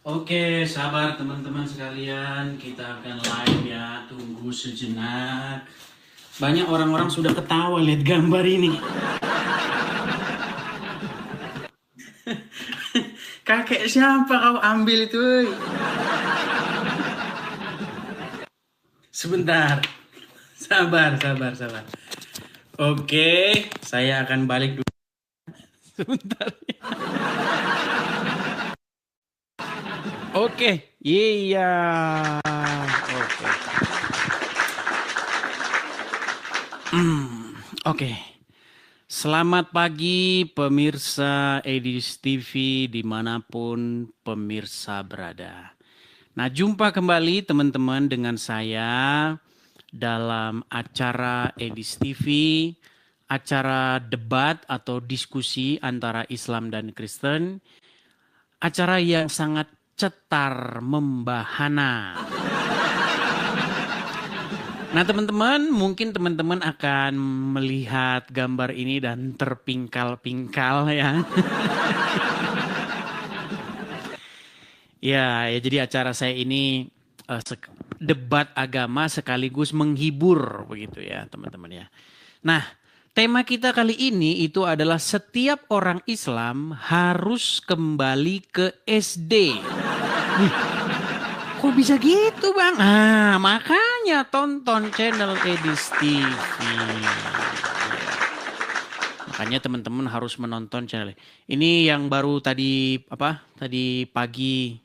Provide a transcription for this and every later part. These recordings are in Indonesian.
Oke, sabar teman-teman sekalian, kita akan live ya, tunggu sejenak. Banyak orang-orang sudah ketawa lihat gambar ini. Kakek siapa kau ambil itu? Woy? Sebentar, sabar. Oke, saya akan balik dulu. Sebentar. Oke, iya. Oke. Oke. Selamat pagi pemirsa Edis TV dimanapun pemirsa berada. Nah, jumpa kembali teman-teman dengan saya dalam acara Edis TV, acara debat atau diskusi antara Islam dan Kristen, acara yang sangat cetar membahana. Nah teman-teman, mungkin teman-teman akan melihat gambar ini dan terpingkal-pingkal ya. Ya, jadi acara saya ini debat agama sekaligus menghibur begitu ya teman-teman ya. Nah, tema kita kali ini itu adalah setiap orang Islam harus kembali ke SD. Kok bisa gitu bang? Ah, makanya tonton channel Edis TV. Makanya teman-teman harus menonton channel. Ini yang baru tadi Tadi pagi.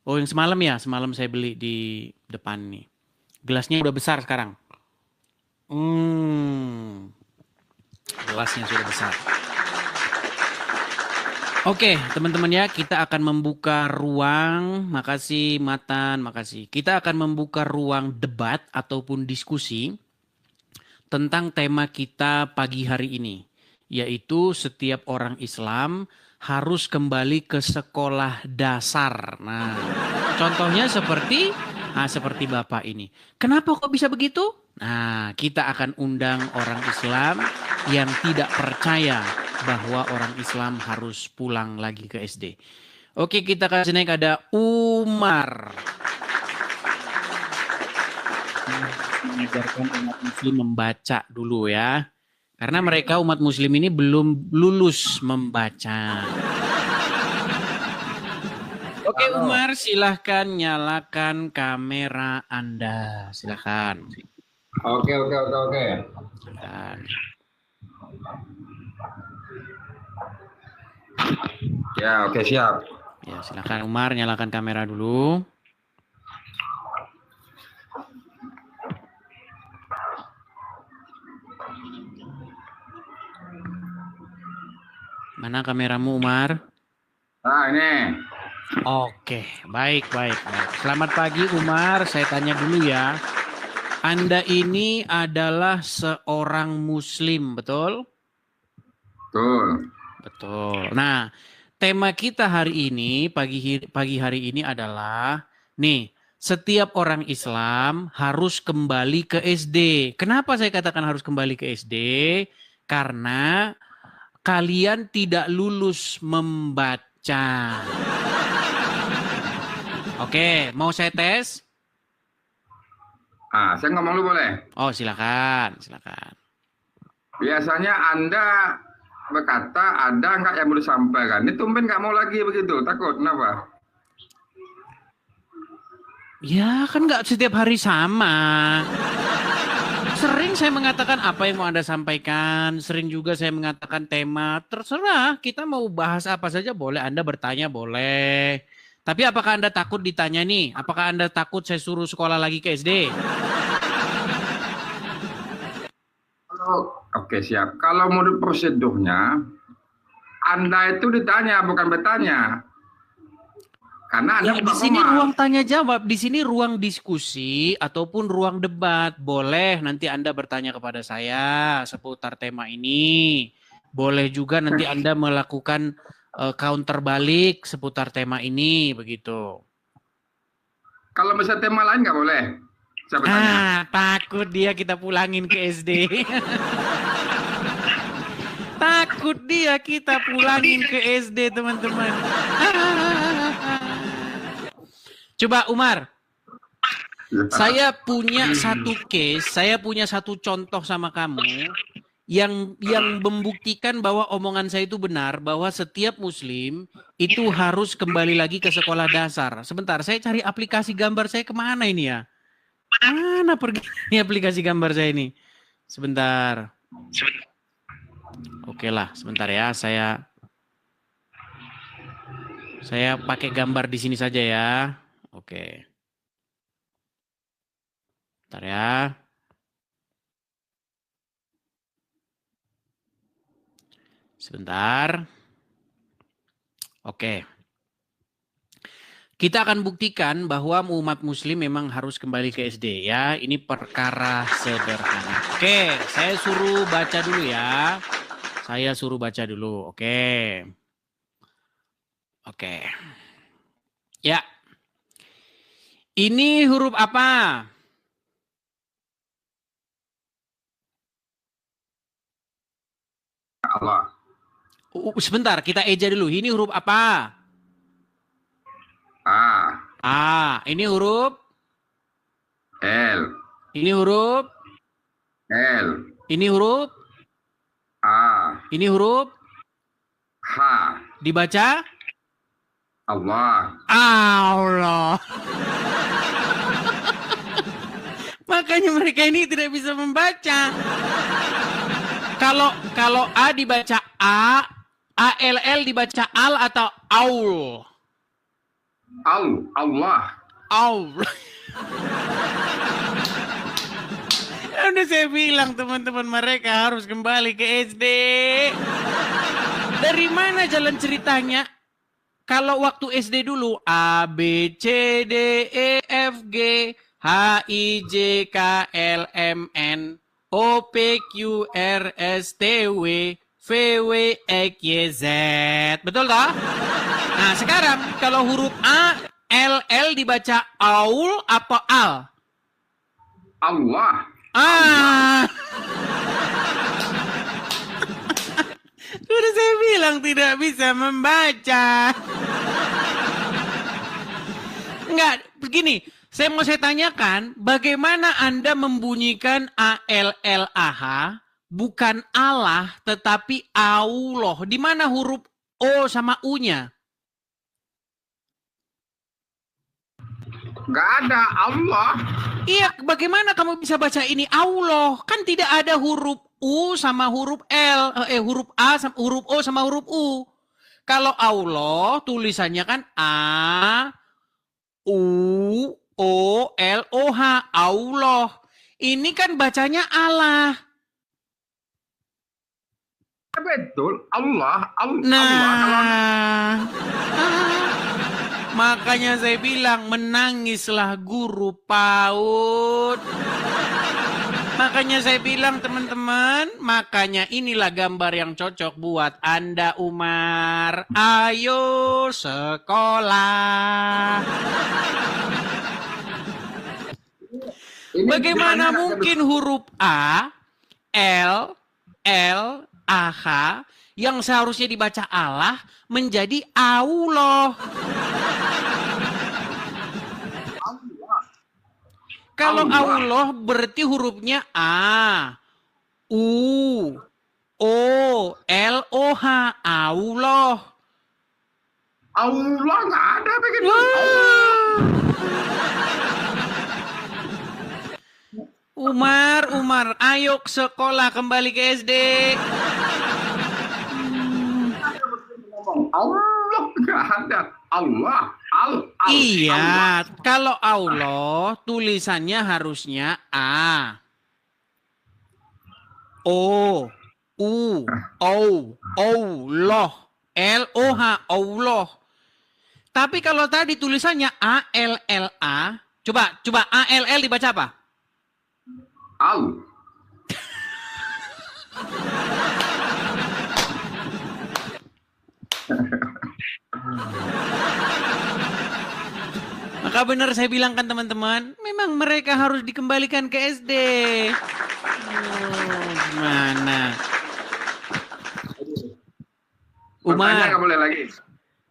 Oh yang semalam ya, semalam saya beli di depan nih. Gelasnya udah besar sekarang. Gelasnya sudah besar. Oke, teman-teman ya, kita akan membuka ruang, makasih Matan, makasih. Kita akan membuka ruang debat ataupun diskusi tentang tema kita pagi hari ini, yaitu setiap orang Islam harus kembali ke sekolah dasar. Nah, contohnya seperti Bapak ini. Kenapa kok bisa begitu? Nah, kita akan undang orang Islam yang tidak percaya bahwa orang Islam harus pulang lagi ke SD. Oke, kita kasih naik ada Umar. Mengajarkan umat muslim membaca dulu ya. Karena mereka umat muslim ini belum lulus membaca. Oke Umar, silahkan nyalakan kamera Anda. Silahkan. Oke. Silahkan. Ya, oke siap. Ya, silakan Umar nyalakan kamera dulu. Mana kameramu Umar? Nah, ini. Oke, baik. Selamat pagi Umar, saya tanya dulu ya. Anda ini adalah seorang muslim, betul? Betul. Betul. Nah, tema kita hari ini, pagi hari ini adalah, nih, setiap orang Islam harus kembali ke SD. Kenapa saya katakan harus kembali ke SD? Karena kalian tidak lulus membaca. Oke, mau saya tes? Saya ngomong lu boleh? Oh, silakan. Biasanya Anda berkata ada nggak yang mau disampaikan? Ini tumben nggak mau lagi begitu, takut, kenapa? Ya, kan nggak setiap hari sama. Sering saya mengatakan apa yang mau Anda sampaikan, sering juga saya mengatakan tema, terserah kita mau bahas apa saja boleh, Anda bertanya boleh. Tapi apakah Anda takut ditanya nih? Apakah Anda takut saya suruh sekolah lagi ke SD? Oke, siap. Kalau menurut prosedurnya, Anda itu ditanya, bukan bertanya. Karena Anda ya, di sini ruang tanya jawab, di sini ruang diskusi ataupun ruang debat. Boleh nanti Anda bertanya kepada saya seputar tema ini. Boleh juga nanti Anda melakukan counter balik seputar tema ini, begitu. Kalau misalnya tema lain nggak boleh? Saya bertanya. Takut dia kita pulangin ke SD. Takut dia kita pulangin ke SD, teman-teman. Coba Umar, saya punya satu case, saya punya satu contoh sama kamu yang membuktikan bahwa omongan saya itu benar, bahwa setiap muslim itu harus kembali lagi ke sekolah dasar. Sebentar, saya cari aplikasi gambar saya kemana ini ya? Mana pergi ini aplikasi gambar saya ini? Sebentar. Oke lah, sebentar ya, saya pakai gambar di sini saja ya. Oke. Bentar ya. Sebentar. Oke. Kita akan buktikan bahwa umat muslim memang harus kembali ke SD ya. Ini perkara sederhana. Oke, saya suruh baca dulu ya. Saya suruh baca dulu. Oke. Oke. Ya. Ini huruf apa? Allah. Sebentar, kita eja dulu. Ini huruf apa? A. A. Ini huruf? L. Ini huruf? L. Ini huruf? A. Ini huruf? H. Dibaca? Allah. Allah. Makanya mereka ini tidak bisa membaca. Kalau A dibaca A, ALL dibaca al atau aul? Allah. Aul. Udah saya bilang teman-teman mereka harus kembali ke SD. Dari mana jalan ceritanya? Kalau waktu SD dulu A, B, C, D, E, F, G, H, I, J, K, L, M, N, O, P, Q, R, S, T, W, V, W, X, Y, Z. Betul toh? Nah sekarang kalau huruf A, L, L dibaca aul apa al? Allah. Ah. Sudah saya bilang tidak bisa membaca. Enggak, begini. Saya tanyakan, bagaimana Anda membunyikan A-L-L-A-H, bukan Allah, tetapi Allah. Di mana huruf O sama U-nya? Nggak ada Allah. Iya, bagaimana kamu bisa baca ini Allah? Kan tidak ada huruf U sama huruf L, huruf A sama huruf O sama huruf U. Kalau Allah tulisannya kan A, U, O, L, O, H, Allah. Ini kan bacanya Allah. Betul, Allah. Nah, makanya saya bilang menangislah guru PAUD. Makanya saya bilang teman-teman, makanya inilah gambar yang cocok buat Anda Umar. Ayo sekolah. Bagaimana mungkin huruf A, L, A, H yang seharusnya dibaca Allah menjadi Allah? Kalau Allah berarti hurufnya A, U, O, L, O, H, Allah. Allah nggak ada begitu. Umar, ayo ke sekolah, kembali ke SD. Allah nggak ada. Allah. Iya, kalau Allah tulisannya harusnya A, O, U, O, Allah, L, O, H, Allah. Tapi kalau tadi tulisannya A, L, L, A, coba A, L, L dibaca apa? Al. Maka benar saya bilang kan teman-teman, memang mereka harus dikembalikan ke SD. Gimana? Umar, boleh lagi.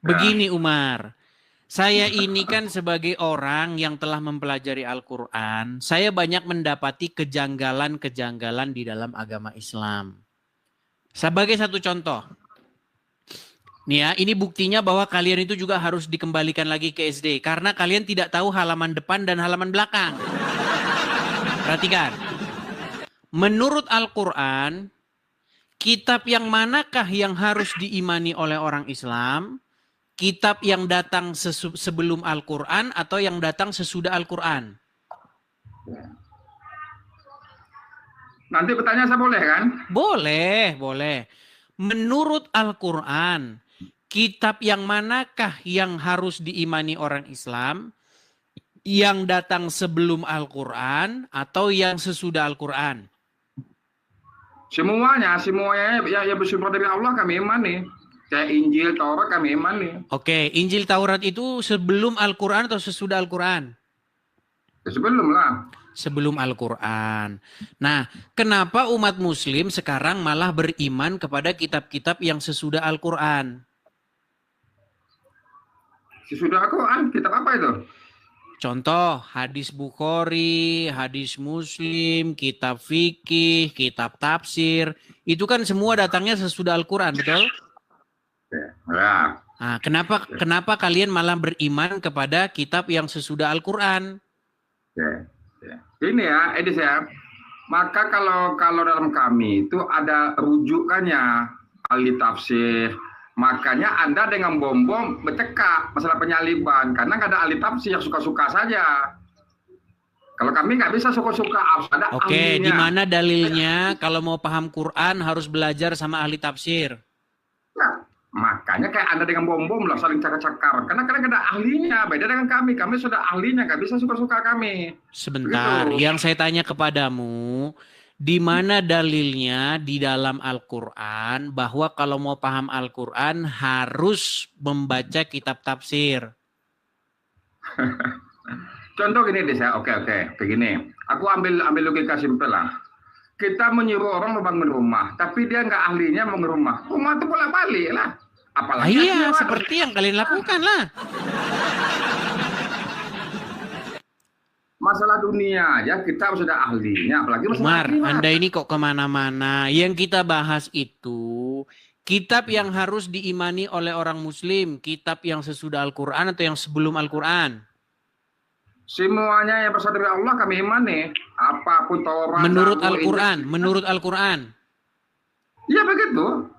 begini Umar. Saya ini kan sebagai orang yang telah mempelajari Al-Quran, saya banyak mendapati kejanggalan-kejanggalan di dalam agama Islam. Sebagai satu contoh, nih ya, ini buktinya bahwa kalian itu juga harus dikembalikan lagi ke SD. Karena kalian tidak tahu halaman depan dan halaman belakang. Perhatikan. Menurut Al-Quran, kitab yang manakah yang harus diimani oleh orang Islam? Kitab yang datang sebelum Al-Quran atau yang datang sesudah Al-Quran? Nanti bertanya saya boleh kan? Boleh, boleh. Menurut Al-Quran, kitab yang manakah yang harus diimani orang Islam? Yang datang sebelum Al-Quran atau yang sesudah Al-Quran? Semuanya yang bersumber dari Allah kami imani. Kayak Injil, Taurat kami imani. Oke, Injil Taurat itu sebelum Al-Quran atau sesudah Al-Quran? Sebelum lah. Sebelum Al-Quran. Nah, kenapa umat muslim sekarang malah beriman kepada kitab-kitab yang sesudah Al-Quran? Sesudah Al-Quran, kitab apa itu? Contoh, hadis Bukhari, hadis Muslim, kitab fikih, kitab tafsir. Itu kan semua datangnya sesudah Al-Quran, betul? Ya. Nah, kenapa kalian malah beriman kepada kitab yang sesudah Al-Quran? Ini ya, Edis ya. Maka kalau dalam kami itu ada rujukannya ahli tafsir. Makanya Anda dengan bom-bom bercekak masalah penyaliban. Karena nggak ada ahli tafsir yang suka-suka saja. Kalau kami nggak bisa suka-suka, harus ada Oke, ahlinya. di mana dalilnya kalau mau paham Quran harus belajar sama ahli tafsir? Ya, makanya kayak Anda dengan bom-bom lah saling cakar-cakar. Karena kalian ada ahlinya, beda dengan kami. Kami sudah ahlinya, nggak bisa suka-suka kami. Sebentar, Begitu. yang saya tanya kepadamu, di mana dalilnya di dalam Al-Quran bahwa kalau mau paham Al-Quran harus membaca kitab tafsir? Contoh gini deh saya, oke, begini. Aku ambil logika simpel lah. Kita menyuruh orang membangun rumah, tapi dia nggak ahlinya membangun rumah. Rumah itu bolak-balik lah. Apalagi Iya, seperti yang kalian lakukan lah. masalah dunia aja kita sudah ahlinya, apalagi masalah Umar, akhirat. Anda ini kok kemana-mana. Yang kita bahas itu kitab yang harus diimani oleh orang Muslim, kitab yang sesudah Al-Quran atau yang sebelum Al-Quran? Semuanya yang berasal dari Allah kami imani. Apapun Taurat. Menurut Al-Quran, menurut Al-Quran. Iya begitu.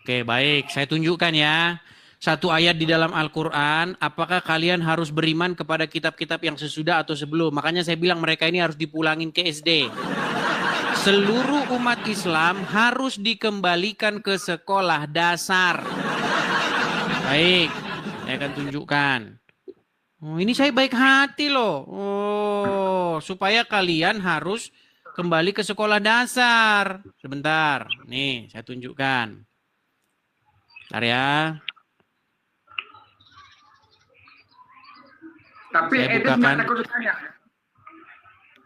Oke, baik. Saya tunjukkan ya. Satu ayat di dalam Al-Quran, apakah kalian harus beriman kepada kitab-kitab yang sesudah atau sebelum? Makanya saya bilang mereka ini harus dipulangin ke SD. Seluruh umat Islam harus dikembalikan ke sekolah dasar. Baik, saya akan tunjukkan. Oh, ini saya baik hati loh. Oh, supaya kalian harus kembali ke sekolah dasar. Sebentar, nih saya tunjukkan. Bentar ya. Tapi Saya Edis nggak takut ditanya.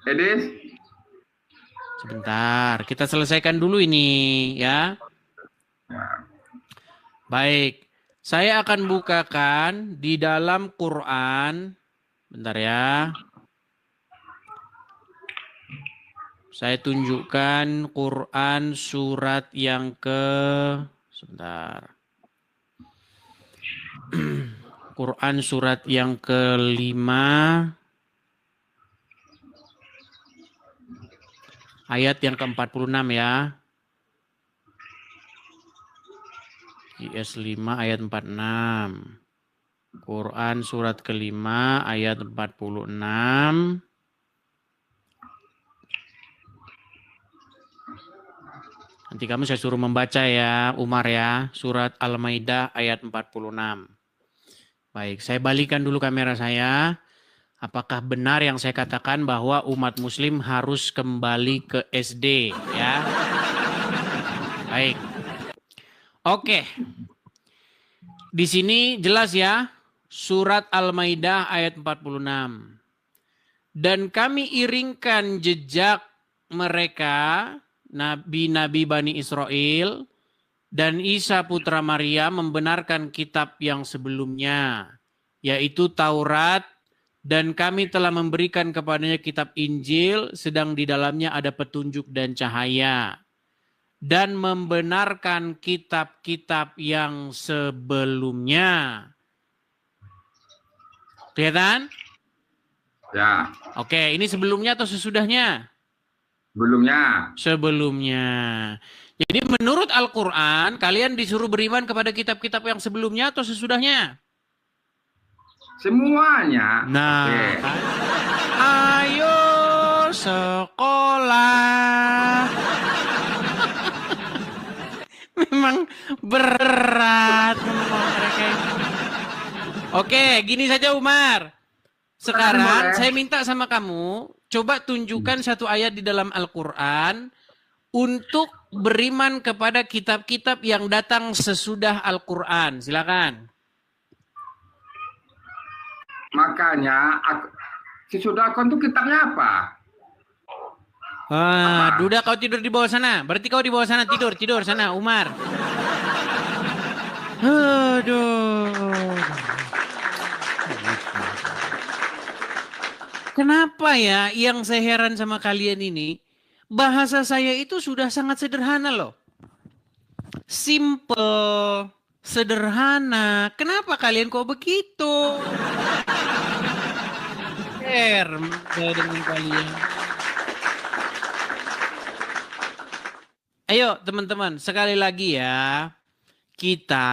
Edis. Sebentar, kita selesaikan dulu ini ya. Baik, saya akan bukakan di dalam Quran. Bentar ya. Saya tunjukkan Quran surat yang sebentar. Quran surat yang ke-5 ayat yang ke-46 ya. IS 5 ayat 46. Quran surat ke-5 ayat 46. Nanti kamu saya suruh membaca ya, Umar ya. Surat Al-Maidah ayat 46. Baik, saya balikan dulu kamera saya. Apakah benar yang saya katakan bahwa umat muslim harus kembali ke SD ya? Baik. Oke. Di sini jelas ya, surat Al-Maidah ayat 46. Dan kami iringkan jejak mereka, nabi-nabi Bani Israel, dan Isa putra Maria membenarkan kitab yang sebelumnya. yaitu Taurat, dan kami telah memberikan kepadanya kitab Injil, sedang di dalamnya ada petunjuk dan cahaya. Dan membenarkan kitab-kitab yang sebelumnya. Kelihatan? Ya, Oke, ini sebelumnya atau sesudahnya? sebelumnya. Sebelumnya. Jadi menurut Al-Quran, kalian disuruh beriman kepada kitab-kitab yang sebelumnya atau sesudahnya? Semuanya. Nah, Oke. ayo sekolah. Memang berat memang mereka ini. Oke, gini saja Umar. Sekarang saya minta sama kamu, coba tunjukkan satu ayat di dalam Al-Quran untuk beriman kepada kitab-kitab yang datang sesudah Al-Quran. Silakan. Makanya sesudah aku itu kitabnya apa? Duda kau tidur di bawah sana. Berarti kau di bawah sana tidur sana, Umar. Aduh. Kenapa ya yang saya heran sama kalian ini? Bahasa saya itu sudah sangat sederhana loh. Simple, sederhana. Kenapa kalian kok begitu? Saya dengan kalian. Ayo teman-teman, sekali lagi ya. Kita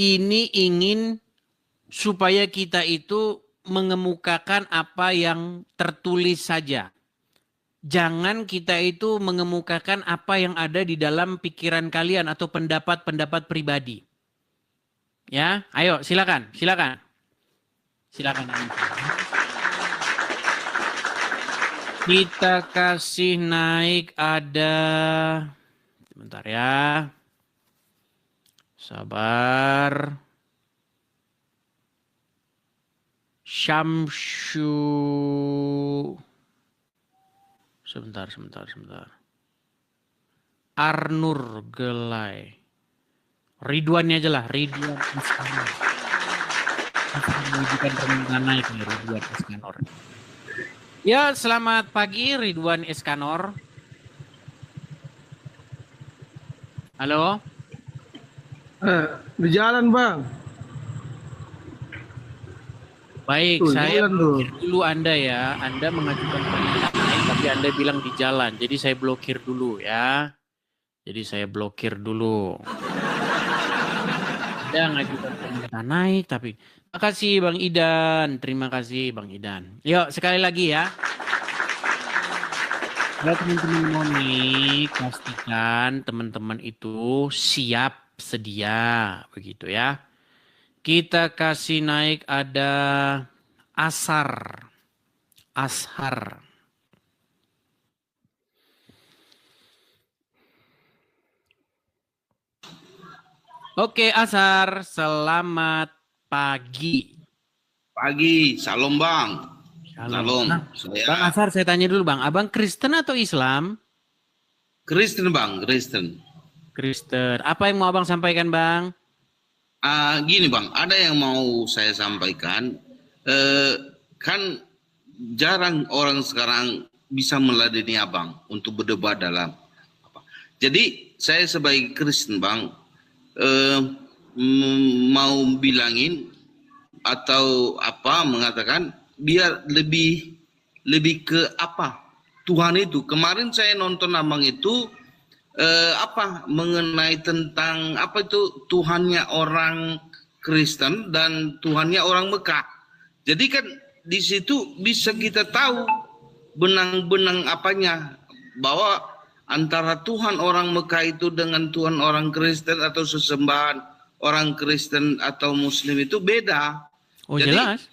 ini ingin supaya kita itu mengemukakan apa yang tertulis saja. Jangan kita itu mengemukakan apa yang ada di dalam pikiran kalian atau pendapat-pendapat pribadi. Ya, ayo silakan. Silakan. Kita kasih naik ada, sebentar ya. Sabar. Syamsu. Sebentar. Arnur Gelai. Ridwannya aja lah, Ridwan Iskanor. Menunjukkan permintaan naik nih, Ridwan Iskanor. Ya, selamat pagi Ridwan Iskanor. Halo? Di jalan bang. Baik, Tuh, saya jalan blokir dulu Anda ya. Anda mengajukan permintaan naik, tapi Anda bilang di jalan. Jadi saya blokir dulu ya. Anda mengajukan permintaan naik, tapi terima kasih Bang Idan. Terima kasih Bang Idan. Yuk, sekali lagi ya. Kalau teman-teman mau nih, pastikan teman-teman itu siap sedia. Begitu ya. Kita kasih naik ada Ashar. Oke, Ashar, selamat pagi. Pagi, salam bang. Salam. Bang Ashar, saya tanya dulu bang, abang Kristen atau Islam? Kristen bang, Kristen. Apa yang mau abang sampaikan bang? Gini bang, ada yang mau saya sampaikan. Kan jarang orang sekarang bisa meladeni abang untuk berdebat dalam apa. Jadi saya sebagai Kristen bang, mau bilangin atau apa mengatakan biar lebih ke apa Tuhan itu. Kemarin saya nonton abang itu mengenai tentang apa itu Tuhannya orang Kristen dan Tuhannya orang Mekah. Jadi kan di situ bisa kita tahu benang-benang apanya bahwa antara Tuhan orang Mekah itu dengan Tuhan orang Kristen atau sesembahan orang Kristen atau Muslim itu beda. Oh jadi, jelas.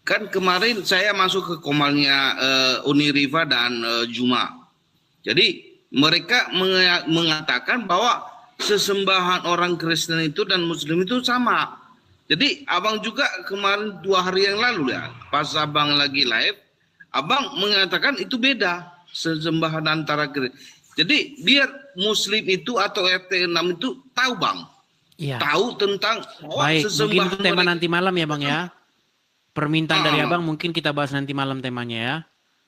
Kan kemarin saya masuk ke komalnya Uniriva dan Juma. Jadi mereka mengatakan bahwa sesembahan orang Kristen itu dan Muslim itu sama. Jadi abang juga kemarin 2 hari yang lalu ya, pas abang lagi live, abang mengatakan itu beda sesembahan antara Kristen. Jadi biar Muslim itu atau RT 6 itu tahu bang. Iya. tahu tentang Baik, mungkin sesembahan itu tema mereka. nanti malam ya Bang ya. Permintaan dari Ah, Abang mungkin kita bahas nanti malam temanya ya.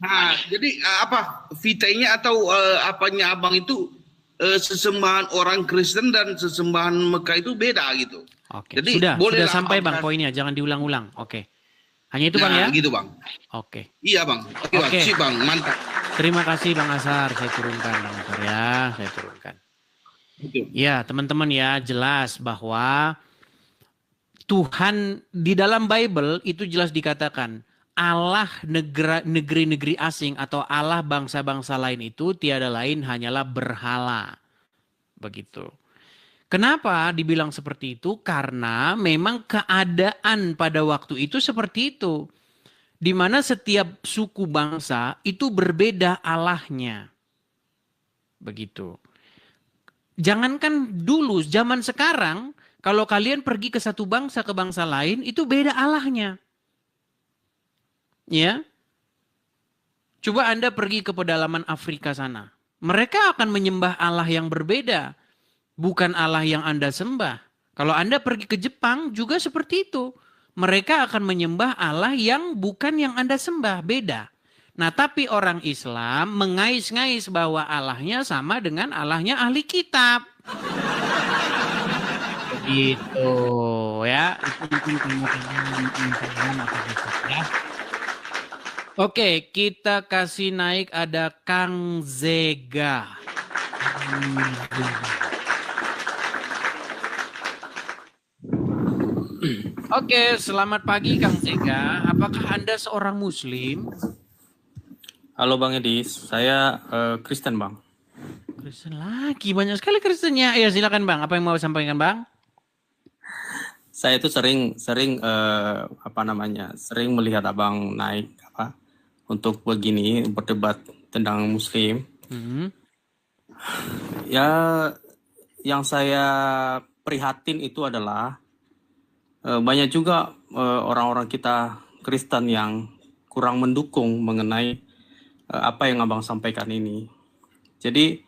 Nah, jadi apa vitainya atau apanya abang itu sesembahan orang Kristen dan sesembahan Mekah itu beda gitu. Oke, Jadi sudah bolehlah sampai Bang abang. poinnya, jangan diulang-ulang. Oke. Hanya itu Bang Nah, ya? gitu bang. Oke. Iya bang. Oke bang. Oke. Sip bang. Mantap. Terima kasih Bang Asar, saya turunkan Bang Asar ya, saya turunkan. Gitu. Ya, teman-teman ya, jelas bahwa Tuhan di dalam Bible itu jelas dikatakan Allah negeri-negeri asing atau Allah bangsa-bangsa lain itu tiada lain hanyalah berhala. Begitu. Kenapa dibilang seperti itu? Karena memang keadaan pada waktu itu seperti itu. Di mana setiap suku bangsa itu berbeda Allahnya. Begitu. Jangankan dulu, zaman sekarang, kalau kalian pergi ke satu bangsa ke bangsa lain, itu beda Allahnya. Ya. Coba Anda pergi ke pedalaman Afrika sana. Mereka akan menyembah Allah yang berbeda. Bukan Allah yang Anda sembah. Kalau Anda pergi ke Jepang juga seperti itu. Mereka akan menyembah Allah yang bukan yang Anda sembah. Beda. Nah tapi orang Islam mengais-ngais bahwa Allahnya sama dengan Allahnya ahli kitab. Begitu ya. Oke, kita kasih naik ada Kang Zega. Oke, selamat pagi Kang Zega. Apakah Anda seorang Muslim? Halo Bang Edis, saya Kristen Bang. Kristen lagi, banyak sekali Kristennya. Ya silakan Bang, apa yang mau sampaikan Bang? Saya itu sering sering melihat Abang naik untuk begini berdebat tentang Muslim. Ya, yang saya prihatin itu adalah banyak juga orang-orang kita Kristen yang kurang mendukung mengenai apa yang Abang sampaikan ini. Jadi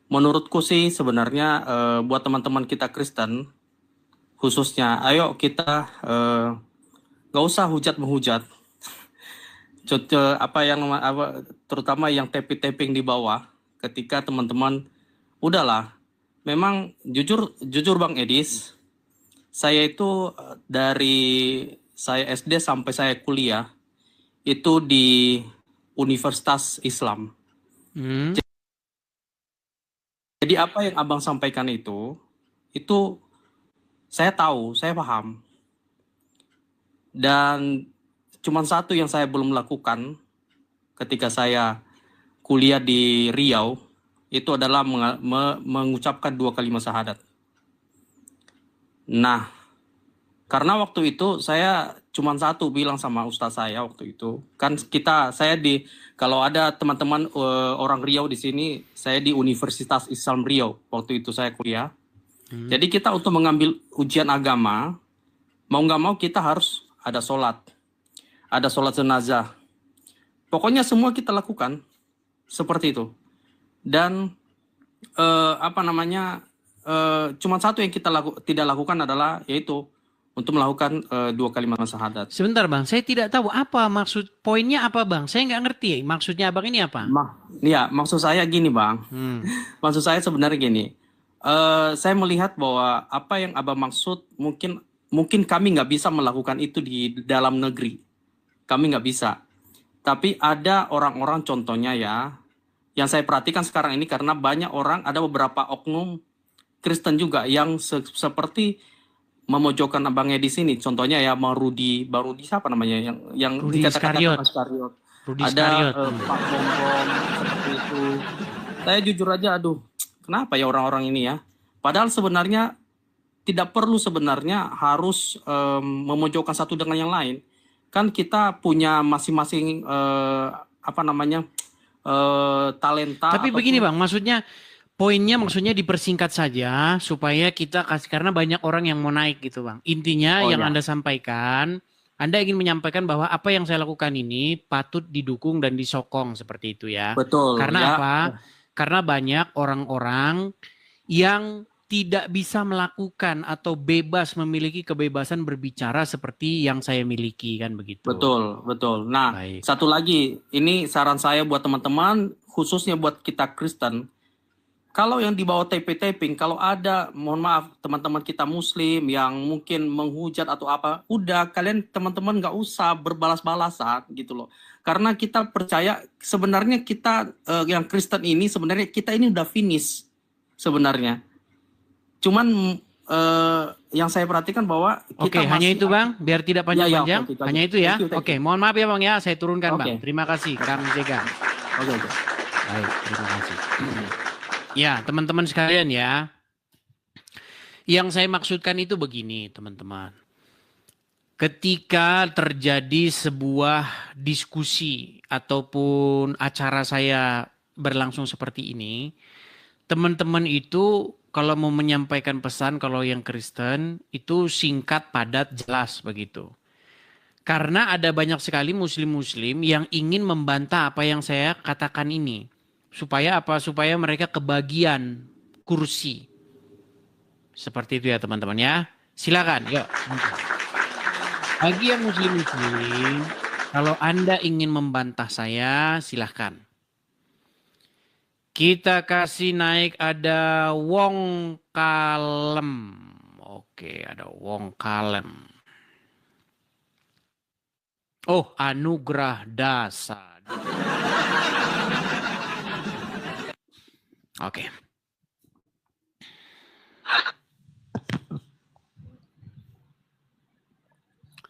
menurutku sih sebenarnya buat teman-teman kita Kristen khususnya, ayo kita nggak usah hujat-menghujat. Terutama yang tapping di bawah, ketika teman-teman udahlah, memang jujur Bang Edis, saya itu dari saya SD sampai saya kuliah itu di Universitas Islam. Jadi apa yang Abang sampaikan itu saya tahu, saya paham. Dan cuma satu yang saya belum lakukan ketika saya kuliah di Riau, itu adalah mengucapkan 2 kalimat syahadat. Nah, karena waktu itu saya cuma satu bilang sama ustaz saya waktu itu. Kan kalau ada teman-teman orang Riau di sini, saya di Universitas Islam Riau waktu itu saya kuliah. Jadi kita untuk mengambil ujian agama, mau nggak mau kita harus ada sholat jenazah. Pokoknya semua kita lakukan seperti itu. Dan cuma satu yang kita tidak lakukan adalah yaitu untuk melakukan 2 kalimat syahadat. Sebentar Bang, saya tidak tahu apa maksud poinnya apa Bang. Saya nggak ngerti maksudnya Abang ini apa. Maksud saya gini Bang. Maksud saya sebenarnya gini. Saya melihat bahwa apa yang Abang maksud mungkin kami nggak bisa melakukan itu di dalam negeri. Kami nggak bisa. Tapi ada orang-orang contohnya ya, yang saya perhatikan sekarang ini karena banyak orang, ada beberapa oknum Kristen juga yang seperti memojokkan Abangnya di sini. Contohnya ya Rudi siapa namanya yang Rudi dikatakan Iskariot. Ada Pak Bombom seperti itu. Saya jujur aja, kenapa ya orang-orang ini ya? Padahal sebenarnya tidak perlu sebenarnya harus memojokkan satu dengan yang lain. Kan kita punya masing-masing talenta. Tapi begini Bang, poinnya maksudnya dipersingkat saja supaya kita karena banyak orang yang mau naik gitu Bang. Intinya Anda sampaikan, Anda ingin menyampaikan bahwa apa yang saya lakukan ini patut didukung dan disokong seperti itu ya. Betul. Karena apa? Karena banyak orang-orang yang tidak bisa melakukan atau bebas memiliki kebebasan berbicara seperti yang saya miliki, kan begitu. Betul, betul. Nah, Baik. satu lagi, ini saran saya buat teman-teman, khususnya buat kita Kristen. Kalau yang di bawah taping, kalau ada, mohon maaf, teman-teman kita Muslim yang mungkin menghujat atau apa, udah kalian teman-teman nggak usah berbalas-balasan gitu loh. Karena kita percaya sebenarnya kita yang Kristen ini sebenarnya kita ini udah finish sebenarnya. Cuman yang saya perhatikan bahwa kita hanya itu Bang, biar tidak panjang-panjang. oke, Hanya itu ya. Thank you. Oke, mohon maaf ya Bang ya, saya turunkan Bang. Oke. Terima kasih Kang Jega. Oke. Baik, terima kasih. Ya, teman-teman sekalian ya. Yang saya maksudkan itu begini, teman-teman. Ketika terjadi sebuah diskusi ataupun acara saya berlangsung seperti ini, teman-teman itu kalau mau menyampaikan pesan, kalau yang Kristen itu singkat, padat, jelas begitu. Karena ada banyak sekali muslim-muslim yang ingin membantah apa yang saya katakan ini. Supaya apa? Supaya mereka kebagian kursi. Seperti itu ya teman-teman ya. Silakan. Yuk. Bagi yang muslim-muslim, kalau Anda ingin membantah saya, silahkan. Kita kasih naik ada Wong Kalem. Oke, ada Wong Kalem. Oh, Anugrah Dasa. Oke.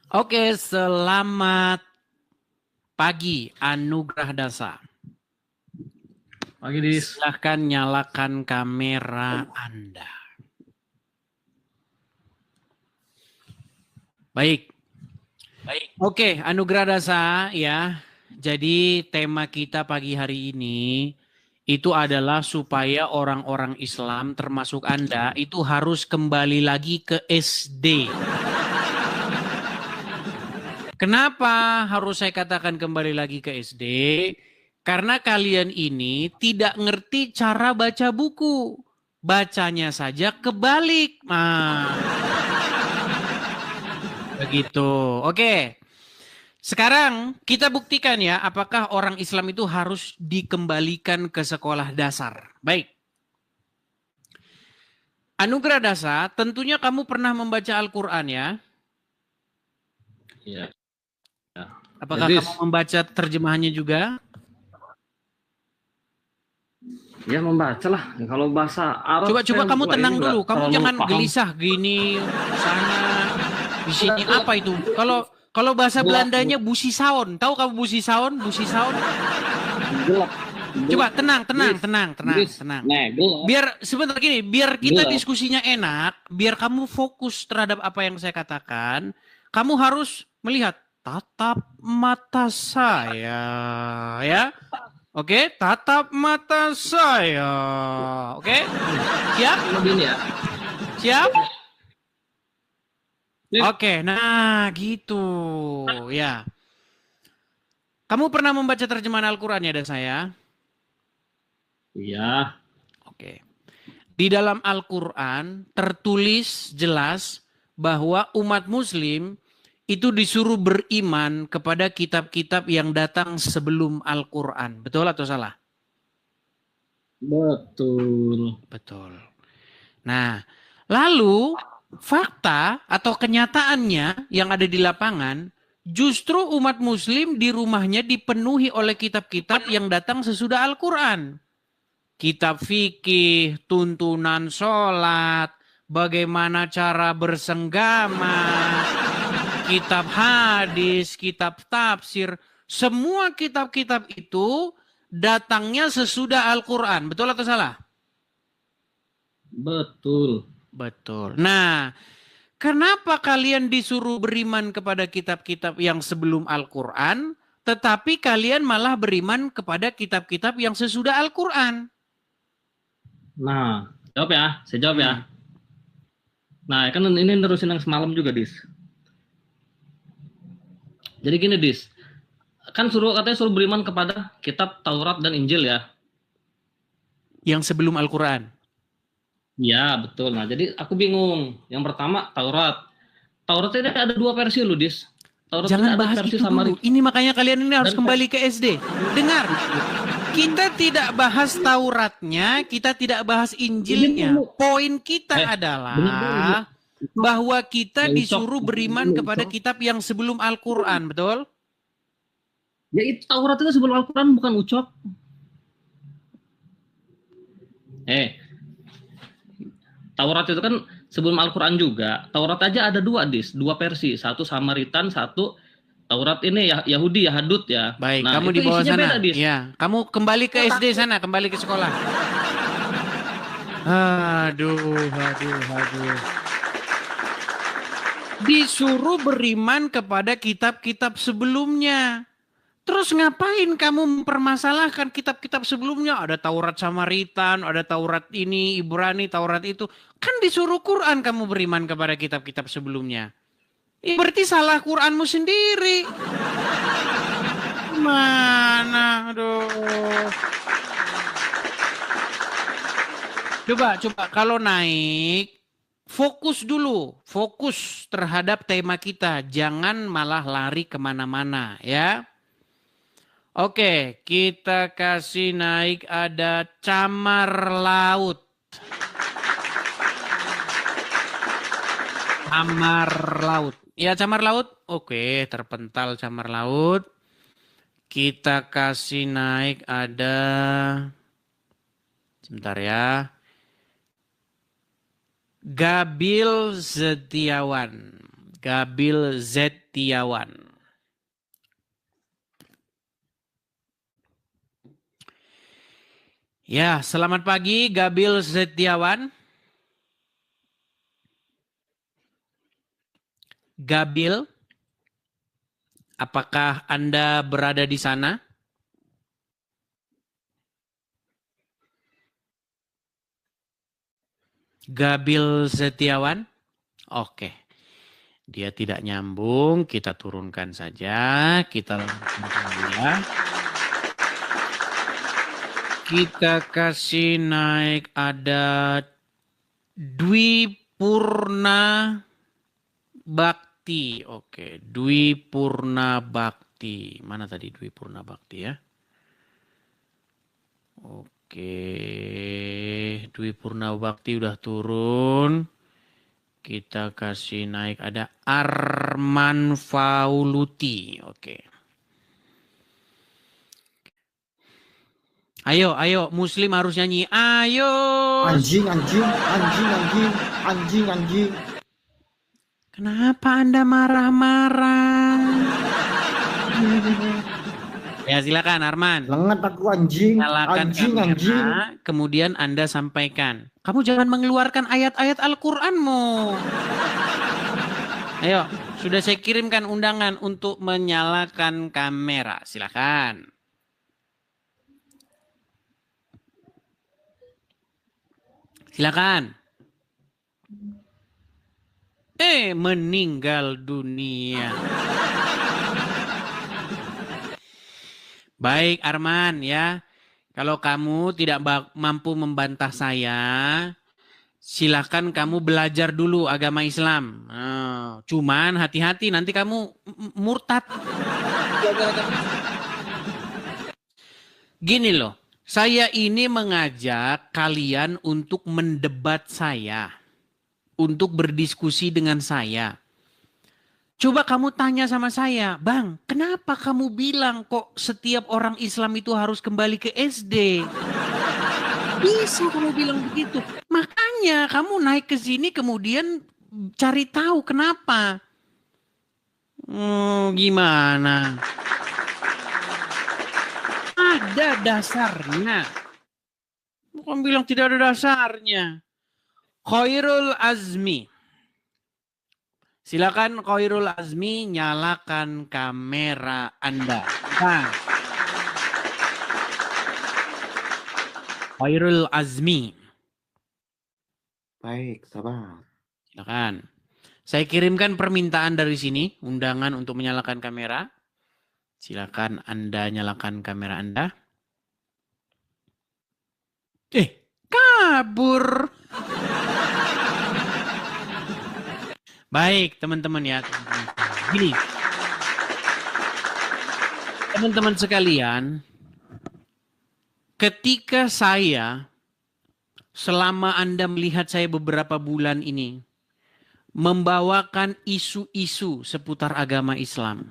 Oke, selamat pagi Anugrah Dasa. Pagi Dis. Silahkan nyalakan kamera Anda. Baik. Oke, Anugrah Dasa ya. Jadi tema kita pagi hari ini itu adalah supaya orang-orang Islam termasuk Anda itu harus kembali lagi ke SD. Kenapa harus saya katakan kembali lagi ke SD? Karena kalian ini tidak ngerti cara baca buku. Bacanya saja kebalik. Nah. Begitu. Oke. Sekarang kita buktikan ya apakah orang Islam itu harus dikembalikan ke sekolah dasar. Baik. Anugrah Dasa, tentunya kamu pernah membaca Al-Quran ya? Iya. Apakah Jadi, kamu membaca terjemahannya juga? ya membaca lah. Kalau bahasa Arab. Coba kamu tenang dulu. Kamu jangan paham. gelisah gini sana di sini apa itu? Kalau bahasa Belandanya busi saun. Tahu kamu busi saun? Busi saun? Gelap. Coba tenang. Dis. Nah, gelap. Biar sebentar gini, biar kita Gelap. diskusinya enak, biar kamu fokus terhadap apa yang saya katakan, kamu harus melihat tatap mata saya, ya. Oke, tatap mata saya. Oke? Siap? Begini ya. Siap? Dis. Oke, nah gitu. Ya. Kamu pernah membaca terjemahan Al-Quran ya, dan saya? Iya. Oke. Di dalam Al-Quran tertulis jelas bahwa umat muslim itu disuruh beriman kepada kitab-kitab yang datang sebelum Al-Quran. Betul atau salah? Betul. Betul. Nah, lalu fakta atau kenyataannya yang ada di lapangan, justru umat muslim di rumahnya dipenuhi oleh kitab-kitab yang datang sesudah Al-Quran. Kitab fikih, tuntunan sholat, bagaimana cara bersenggama, kitab hadis, kitab tafsir, semua kitab-kitab itu datangnya sesudah Al-Quran. Betul atau salah? Betul. Betul. Nah, kenapa kalian disuruh beriman kepada kitab-kitab yang sebelum Al-Quran, tetapi kalian malah beriman kepada kitab-kitab yang sesudah Al-Quran? Nah, jawab ya. Saya jawab ya. Nah, kan ini nerusin yang semalam juga, Dis. Jadi gini, Dis. Kan katanya suruh beriman kepada kitab Taurat dan Injil ya. Yang sebelum Al-Quran. Iya, betul. Nah, jadi aku bingung. Yang pertama, Taurat. Taurat ini ada 2 versi loh, Dis. Taurat ini Jangan ada bahas versi itu dulu. Samaritan Ini makanya kalian ini harus dan kembali ke SD. Dengar, kita tidak bahas Tauratnya, kita tidak bahas ini Injilnya. dulu. Poin kita Dengar dulu. adalah bahwa kita Ya, Ucok. disuruh beriman kepada kitab yang sebelum Al-Quran, betul? Ya itu Taurat itu sebelum Al-Quran, bukan Ucok. Taurat itu kan sebelum Al-Quran juga. Taurat aja ada 2, Dis. 2 versi. Satu Samaritan, satu Taurat ini ya Yahudi, Yahudut ya. Baik, Nah, kamu itu di bawah isinya sana. beda, Dis. Ya, kamu kembali ke SD sana, kembali ke sekolah. Aduh. Disuruh beriman kepada kitab-kitab sebelumnya. Terus ngapain kamu mempermasalahkan kitab-kitab sebelumnya? Ada Taurat Samaritan, ada Taurat ini, Ibrani, Taurat itu. Kan disuruh Quran kamu beriman kepada kitab-kitab sebelumnya. Berarti salah Quranmu sendiri. Mana? Aduh. Coba kalau naik, fokus dulu. Fokus terhadap tema kita. Jangan malah lari kemana-mana ya. Oke, kita kasih naik ada camar laut. Camar laut. Ya, camar laut. Oke, terpental camar laut. Kita kasih naik ada... Sebentar ya. Gabil Setiawan. Gabil Setiawan. Ya, selamat pagi Gabil Setiawan. Gabil, apakah Anda berada di sana? Gabil Setiawan? Oke. Dia tidak nyambung, kita turunkan saja. Kita lanjutkan ya. Kita kasih naik ada Dwi Purna Bakti. Oke, Dwi Purna Bakti. Mana tadi Dwi Purna Bakti ya? Oke, Dwi Purna Bakti udah turun. Kita kasih naik ada Arman Fauluti. Oke. Ayo, Muslim harus nyanyi. Ayo. Anjing. Kenapa Anda marah-marah? Ya silakan Arman. Lengat aku anjing. Nyalakan kamera, kemudian Anda sampaikan. Kamu jangan mengeluarkan ayat-ayat Al-Qur'anmu. Ayo, sudah saya kirimkan undangan untuk menyalakan kamera. Silakan. Silakan. Meninggal dunia. Baik Arman ya. Kalau kamu tidak mampu membantah saya, silakan kamu belajar dulu agama Islam. Cuman hati-hati nanti kamu murtad. Gini loh, saya ini mengajak kalian untuk mendebat saya. Untuk berdiskusi dengan saya. Coba kamu tanya sama saya, Bang, kenapa kamu bilang kok setiap orang Islam itu harus kembali ke SD? Bisa kamu bilang begitu. Makanya kamu naik ke sini kemudian cari tahu kenapa. Gimana? Ada dasarnya. Bukan bilang tidak ada dasarnya. Khairul Azmi. Silakan Khairul Azmi nyalakan kamera Anda. Nah. Khairul Azmi. Baik, sabar. Silakan. Saya kirimkan permintaan dari sini, undangan untuk menyalakan kamera. Silakan Anda nyalakan kamera Anda. Kabur. Baik, teman-teman ya. Gini, teman-teman sekalian, ketika saya, selama Anda melihat saya beberapa bulan ini, membawakan isu-isu seputar agama Islam.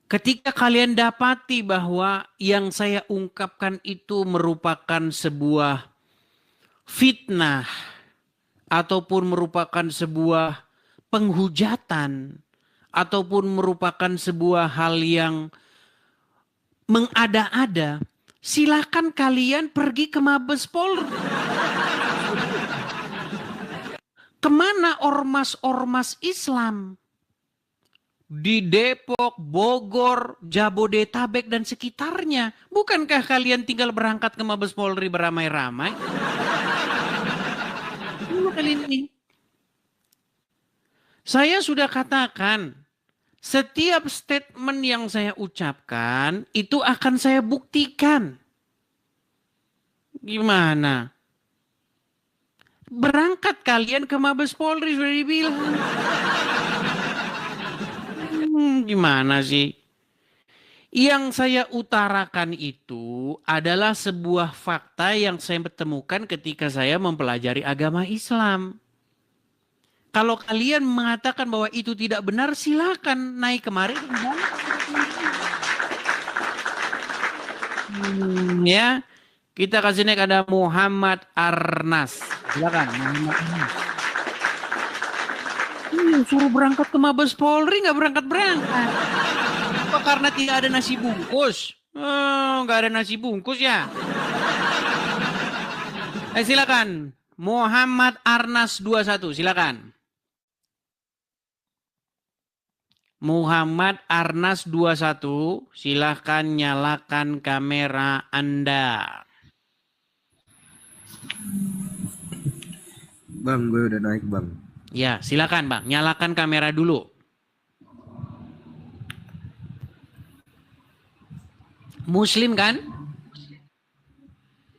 Ketika kalian dapati bahwa yang saya ungkapkan itu merupakan sebuah fitnah, ataupun merupakan sebuah penghujatan, ataupun merupakan sebuah hal yang mengada-ada, silakan kalian pergi ke Mabes Polri. Kemana ormas-ormas Islam? Di Depok, Bogor, Jabodetabek, dan sekitarnya. Bukankah kalian tinggal berangkat ke Mabes Polri beramai-ramai? Kali ini. Saya sudah katakan, setiap statement yang saya ucapkan itu akan saya buktikan. Gimana? Berangkat kalian ke Mabes Polri sudah dibilang. Gimana sih? Yang saya utarakan itu adalah sebuah fakta yang saya temukan ketika saya mempelajari agama Islam. Kalau kalian mengatakan bahwa itu tidak benar, silakan naik kemari. Ya, kita kasih naik ada Muhammad Arnas. Silakan, Muhammad Arnas. Suruh berangkat ke Mabes Polri nggak berangkat-berangkat. Apa karena tidak ada nasi bungkus? Oh, nggak ada nasi bungkus ya? Silakan. Muhammad Arnas 21, silakan. Muhammad Arnas 21, silakan nyalakan kamera Anda. Bang, gue udah naik bang. Ya, silakan bang, nyalakan kamera dulu. Muslim kan?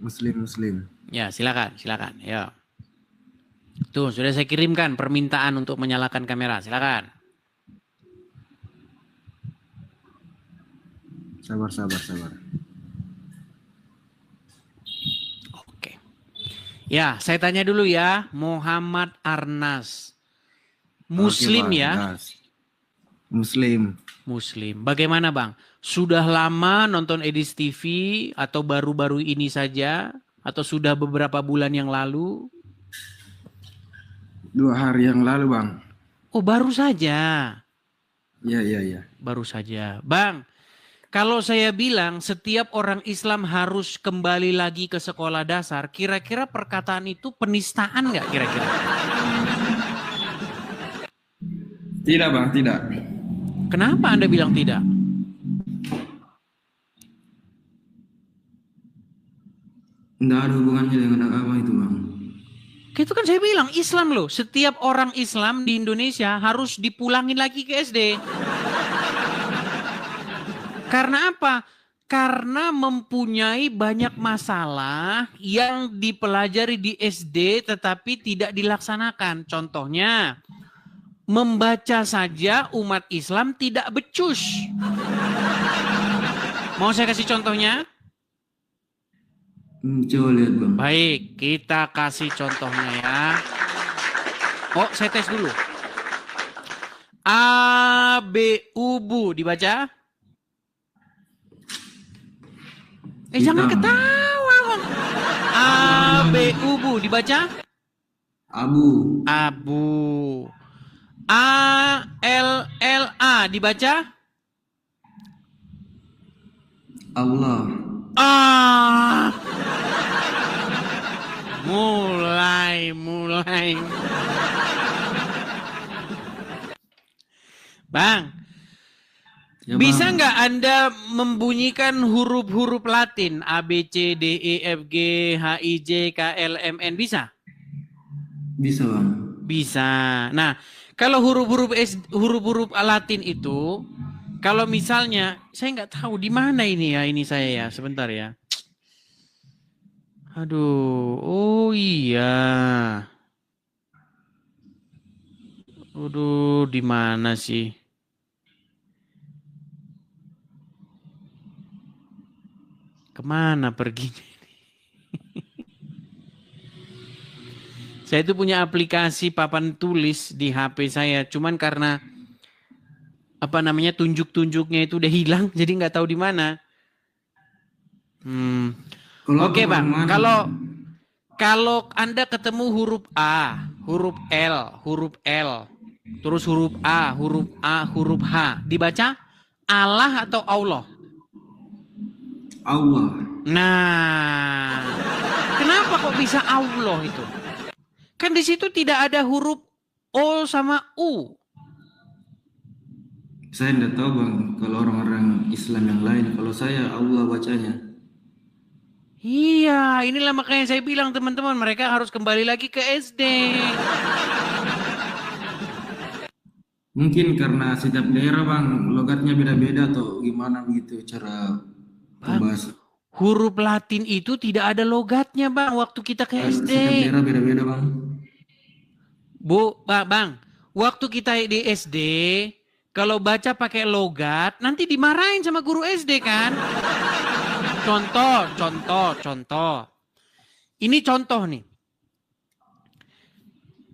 Muslim. Ya, silakan. Ya. Tuh, sudah saya kirimkan permintaan untuk menyalakan kamera. Silakan. Sabar. Oke. Ya, saya tanya dulu ya, Muhammad Arnas. Muslim Oke, ya? Arnas. Muslim. Bagaimana bang? Sudah lama nonton Edis TV atau baru-baru ini saja? Atau sudah beberapa bulan yang lalu? 2 hari yang lalu bang. Oh baru saja? Iya. Baru saja. Bang, kalau saya bilang setiap orang Islam harus kembali lagi ke sekolah dasar, kira-kira perkataan itu penistaan nggak kira-kira? Tidak bang, tidak. Kenapa Anda bilang tidak? Nggak ada hubungannya dengan agama itu bang. Itu kan saya bilang Islam loh. Setiap orang Islam di Indonesia harus dipulangin lagi ke SD. Karena apa? Karena mempunyai banyak masalah yang dipelajari di SD tetapi tidak dilaksanakan. Contohnya, membaca saja umat Islam tidak becus. Mau saya kasih contohnya? Coba lihat bang. Baik, kita kasih contohnya ya. Oh, saya tes dulu. Ubu dibaca? Jangan ketawa, Bang. Ubu dibaca? Abu. ALLA dibaca? Allah. Mulai. Bang, Ya, bisa bang. nggak Anda membunyikan huruf-huruf Latin A, B, C, D, E, F, G, H, I, J, K, L, M, N? Bisa? Bisa bang. Bisa. Nah, kalau huruf-huruf Latin itu, kalau misalnya, saya nggak tahu di mana ini ya, ini saya ya, sebentar ya. Aduh, oh iya. Aduh, di mana sih? Kemana perginya? Saya itu punya aplikasi papan tulis di HP saya, cuman karena tunjuk-tunjuknya itu udah hilang, jadi nggak tahu di mana. Oke aku Bang, mana? kalau Anda ketemu huruf A, huruf L, terus huruf A, huruf H, dibaca Allah atau Allah? Allah. Nah, kenapa kok bisa Allah itu? Kan di situ tidak ada huruf O sama U. Saya tidak tahu bang, kalau orang-orang Islam yang lain, kalau saya Allah bacanya. Iya, inilah makanya saya bilang teman-teman, mereka harus kembali lagi ke SD. Mungkin karena setiap daerah bang, logatnya beda-beda atau gimana begitu cara pembahasan. Huruf Latin itu tidak ada logatnya bang, waktu kita ke SD. Setiap daerah beda-beda bang. Bang, waktu kita di SD, kalau baca pakai logat, nanti dimarahin sama guru SD kan? Contoh. Ini contoh nih.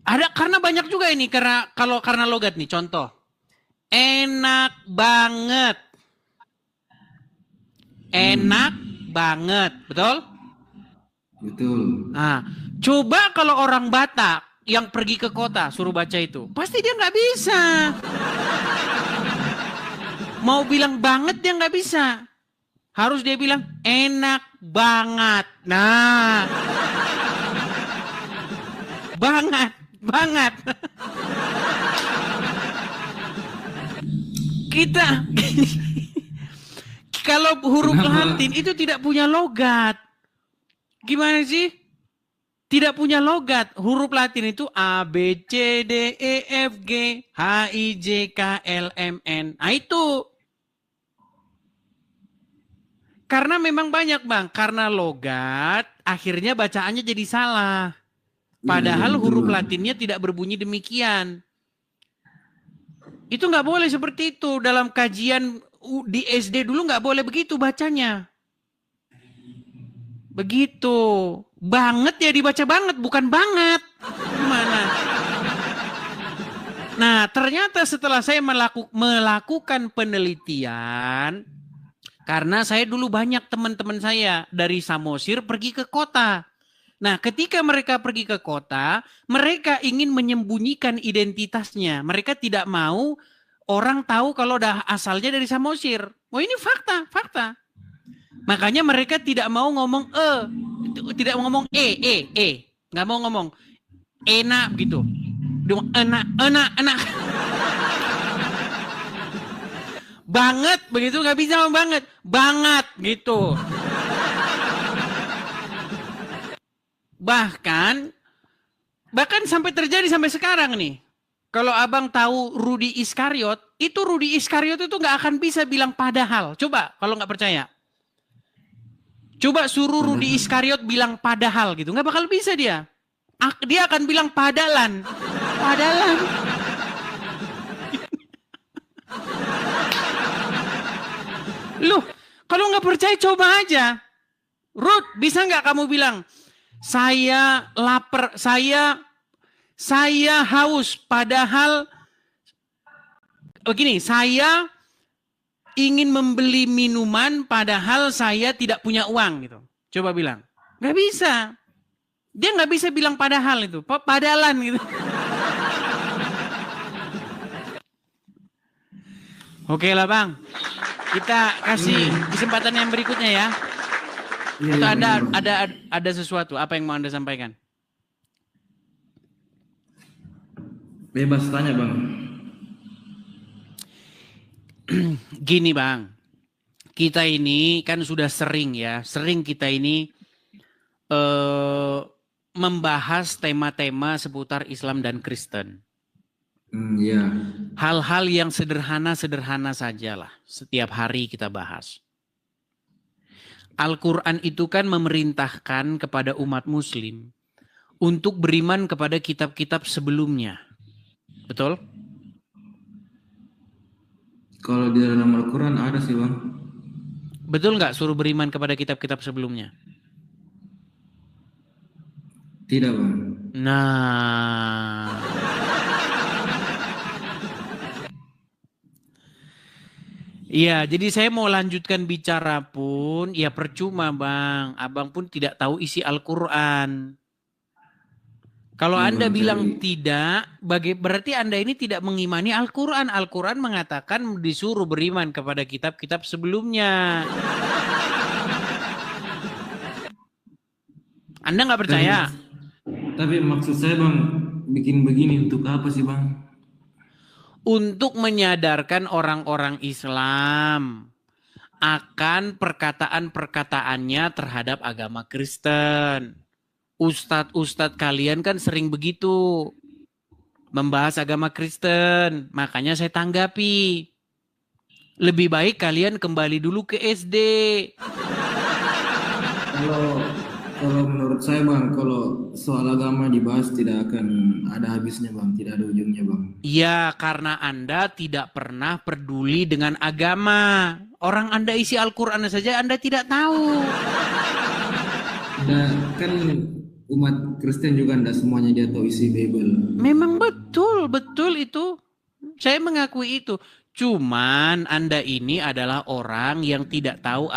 Ada karena banyak juga ini karena logat nih, contoh. Enak banget. Enak banget, betul? Betul. Nah, coba kalau orang Batak yang pergi ke kota suruh baca itu, pasti dia nggak bisa. Mau bilang banget dia nggak bisa. Harus dia bilang enak banget. Nah, banget. Kita kalau huruf Latin itu tidak punya logat. Gimana sih? Tidak punya logat. Huruf Latin itu A, B, C, D, E, F, G, H, I, J, K, L, M, N. Nah itu. Karena memang banyak bang. Karena logat, akhirnya bacaannya jadi salah. Padahal huruf Latinnya tidak berbunyi demikian. Itu nggak boleh seperti itu. Dalam kajian di SD dulu nggak boleh begitu bacanya. Begitu. Banget ya dibaca banget, bukan banget. Gimana? Nah, ternyata setelah saya melakukan penelitian, karena saya dulu banyak teman-teman saya dari Samosir pergi ke kota. Nah, ketika mereka pergi ke kota, mereka ingin menyembunyikan identitasnya. Mereka tidak mau orang tahu kalau asalnya dari Samosir. Oh, ini fakta. Makanya mereka tidak mau ngomong tidak mau ngomong nggak mau ngomong enak gitu. Enak. Banget begitu nggak bisa ngomong banget gitu. Bahkan sampai terjadi sampai sekarang nih. Kalau abang tahu Rudi Iskariot itu nggak akan bisa bilang padahal. Coba kalau nggak percaya. Coba suruh Rudi Iskariot bilang padahal gitu. Nggak bakal bisa dia. Dia akan bilang padalan. Loh, kalau nggak percaya coba aja. Ruth, bisa nggak kamu bilang, saya lapar, saya haus, padahal begini, saya ingin membeli minuman padahal saya tidak punya uang gitu. Coba bilang. Nggak bisa. Dia nggak bisa bilang padahal itu. Padalan gitu. Oke lah bang. Kita kasih kesempatan yang berikutnya ya. Atau ada sesuatu. Apa yang mau Anda sampaikan? Bebas tanya bang. Gini bang, kita ini kan sudah sering kita ini membahas tema-tema seputar Islam dan Kristen. Iya. Hal-hal yang sederhana sajalah setiap hari kita bahas. Al-Quran itu kan memerintahkan kepada umat muslim untuk beriman kepada kitab-kitab sebelumnya. Betul? Kalau di dalam Al-Quran ada sih bang. Betul nggak suruh beriman kepada kitab-kitab sebelumnya? Tidak bang. Nah, iya, jadi saya mau lanjutkan bicara pun, ya percuma bang, abang pun tidak tahu isi Al-Quran. Kalau Ya, Anda Bang, bilang cari. tidak, berarti Anda ini tidak mengimani Al-Quran. Al-Quran mengatakan disuruh beriman kepada kitab-kitab sebelumnya. Anda nggak percaya? Tapi maksud saya bang, bikin begini untuk apa sih bang? Untuk menyadarkan orang-orang Islam akan perkataan-perkataannya terhadap agama Kristen. Ustadz-ustadz kalian kan sering begitu membahas agama Kristen, makanya saya tanggapi. Lebih baik kalian kembali dulu ke SD. Kalau menurut saya bang, kalau soal agama dibahas tidak akan ada habisnya bang, tidak ada ujungnya bang. Ya, karena Anda tidak pernah peduli dengan agama. Orang Anda isi Al-Quran saja Anda tidak tahu. Nah, kan umat Kristen juga tidak semuanya dia tahu isi Bible. Memang betul itu. Saya mengakui itu. Cuman Anda ini adalah orang yang tidak tahu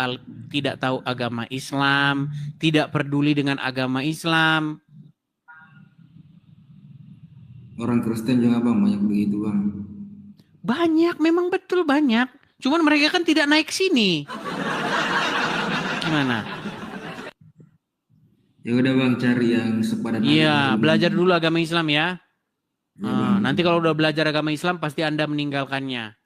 agama Islam, tidak peduli dengan agama Islam. Orang Kristen juga bang banyak begitu bang. Banyak, memang betul banyak. Cuman mereka kan tidak naik sini. Gimana? Ya udah bang, cari yang sepadan. Iya, belajar dulu agama Islam ya. Ya, bang. Nanti kalau udah belajar agama Islam pasti Anda meninggalkannya.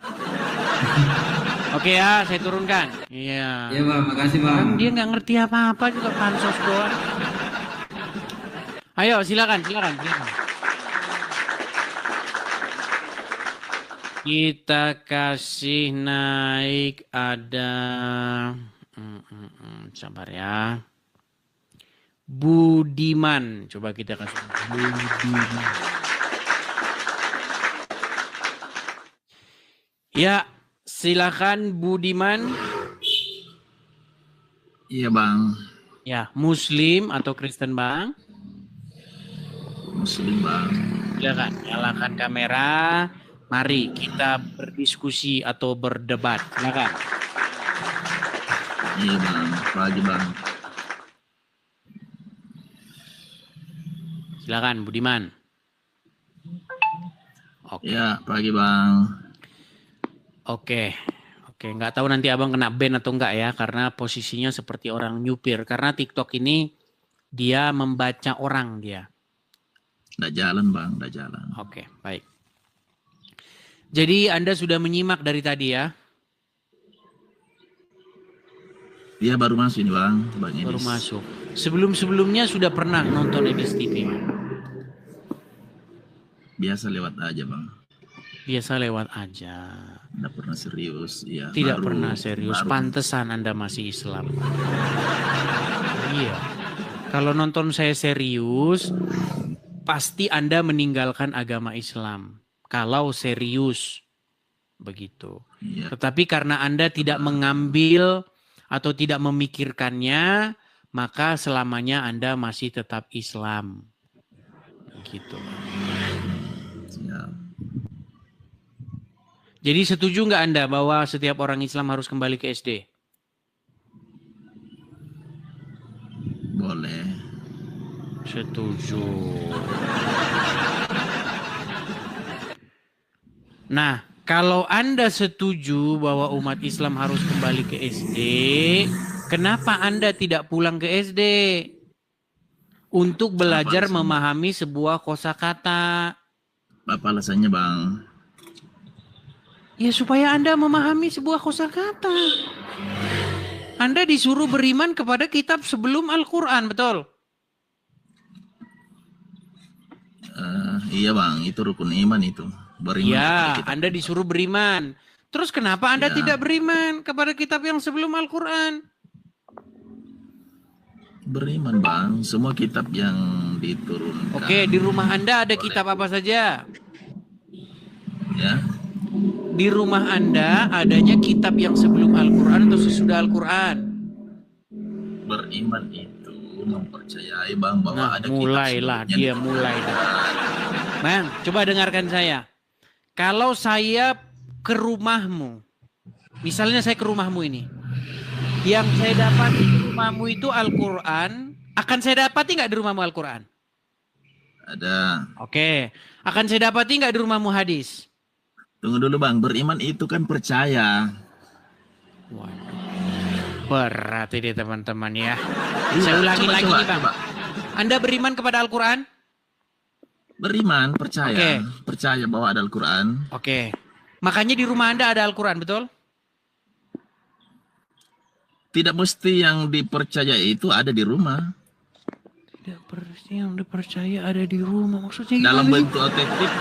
Oke ya, saya turunkan. Iya. Ya bang, makasih bang. Orang dia nggak ngerti apa-apa juga pansos doang. Ayo, silakan. Kita kasih naik ada sabar ya. Budiman. Coba kita kasih Budiman. Ya, silakan Budiman. Iya bang. Ya, Muslim atau Kristen bang? Muslim bang. Silakan, nyalakan kamera. Mari kita berdiskusi atau berdebat. Silakan. Iya bang, pagi bang. Silakan Budiman. Oke. Iya pagi bang. Oke, nggak tahu nanti abang kena ban atau enggak ya, karena posisinya seperti orang nyupir. Karena TikTok ini dia membaca orang dia. Nggak jalan bang, nggak jalan. Oke, baik. Jadi Anda sudah menyimak dari tadi ya? Dia baru masuk ini bang, bang Edis. Baru masuk. Sebelumnya sudah pernah nonton Edis TV? Biasa lewat aja bang. Biasa lewat aja. Nggak pernah serius. Ya, Tidak pernah serius. Pantesan Anda masih Islam. Iya. Kalau nonton saya serius, pasti Anda meninggalkan agama Islam. Kalau serius. Begitu. Iya. Tetapi karena Anda tidak mengambil atau tidak memikirkannya, maka selamanya Anda masih tetap Islam. Gitu. Siap. Jadi setuju nggak Anda bahwa setiap orang Islam harus kembali ke SD? Boleh. Setuju. Nah, kalau Anda setuju bahwa umat Islam harus kembali ke SD, kenapa Anda tidak pulang ke SD? Untuk belajar memahami sebuah kosakata. Apa alasannya bang? Ya supaya Anda memahami sebuah kosakata. Anda disuruh beriman kepada kitab sebelum Al-Quran, betul? Iya bang, itu rukun iman itu. Beriman Ya, kepada Anda disuruh beriman. Terus kenapa Anda Ya. tidak beriman kepada kitab yang sebelum Al-Quran? Beriman bang, semua kitab yang diturunkan. Oke, di rumah Anda ada Boleh. kitab apa saja? Ya, di rumah Anda adanya kitab yang sebelum Al-Quran atau sesudah Al-Quran? Beriman itu mempercayai Bang bahwa Nah, ada mulailah kitab dia mulai. Bang, coba dengarkan saya. Kalau saya ke rumahmu, misalnya saya ke rumahmu ini, yang saya dapati di rumahmu itu Al-Quran, akan saya dapati nggak di rumahmu Al-Quran? Ada. Oke. Akan saya dapati nggak di rumahmu hadis? Tunggu dulu Bang, beriman itu kan percaya. Waduh. Berat ini teman-teman ya. Iya, Saya ulangi coba, lagi coba, nih Bang. coba. Anda beriman kepada Al-Quran? Beriman, percaya. Oke. Percaya bahwa ada Al-Quran. Oke. Makanya di rumah Anda ada Al-Quran, betul? Tidak mesti yang dipercayai itu ada di rumah. Tidak pasti yang dipercaya ada di rumah. Maksudnya Dalam gimana sih? bentuk otentik,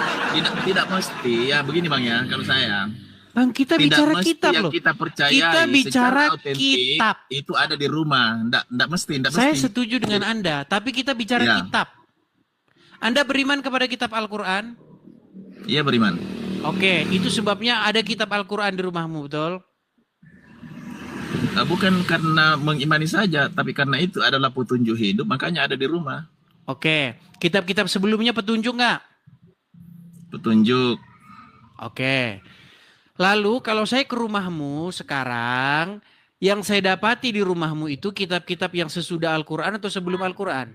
tidak mesti. Ya begini Bang ya, kalau saya. Bang, kita Tidak bicara mesti kitab yang loh. kita percayai Kita bicara secara otentik kitab. itu ada di rumah. Tidak mesti. Saya setuju dengan Anda, tapi kita bicara Ya. kitab. Anda beriman kepada kitab Al-Quran? Iya beriman. Oke, itu sebabnya ada kitab Al-Quran di rumahmu, betul? Nah, bukan karena mengimani saja, tapi karena itu adalah petunjuk hidup, makanya ada di rumah. Oke, kitab-kitab sebelumnya petunjuk nggak? Petunjuk. Oke. Lalu kalau saya ke rumahmu sekarang, yang saya dapati di rumahmu itu kitab-kitab yang sesudah Al-Quran atau sebelum Al-Quran?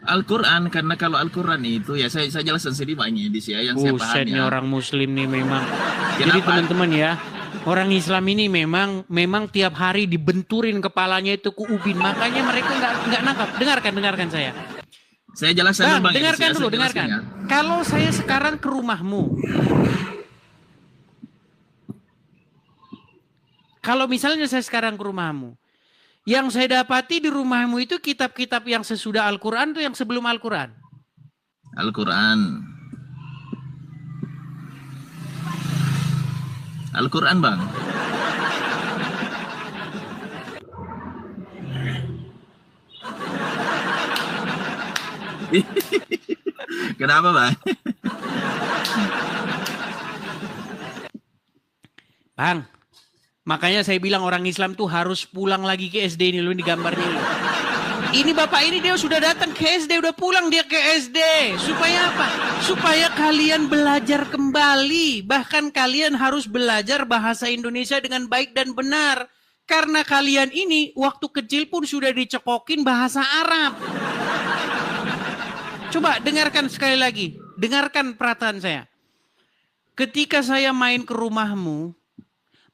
Al-Quran, karena kalau Al-Quran itu, ya saya jelaskan sedikit Bang ini ya, yang saya Buset pahami nih ya. orang muslim nih memang. Jadi Kenapa? teman-teman ya, orang Islam ini memang tiap hari dibenturin kepalanya itu ke ubin. Makanya mereka nggak nangkap. Dengarkan saya. Saya jelaskan dulu Bang, Bang. dengarkan ya, dulu, saya jelaskan dengarkan. ya. Kalau saya sekarang ke rumahmu, kalau misalnya saya sekarang ke rumahmu, yang saya dapati di rumahmu itu kitab-kitab yang sesudah Al-Quran atau yang sebelum Al-Quran? Al-Quran. Al-Quran Bang. Kenapa Bang? Bang, makanya saya bilang orang Islam tuh harus pulang lagi ke SD ini loh, ini gambarnya loh. Ini bapak ini dia sudah datang ke SD, udah pulang dia ke SD. Supaya apa? Supaya kalian belajar kembali. Bahkan kalian harus belajar bahasa Indonesia dengan baik dan benar. Karena kalian ini waktu kecil pun sudah dicekokin bahasa Arab. Coba dengarkan sekali lagi. Dengarkan perkataan saya. Ketika saya main ke rumahmu,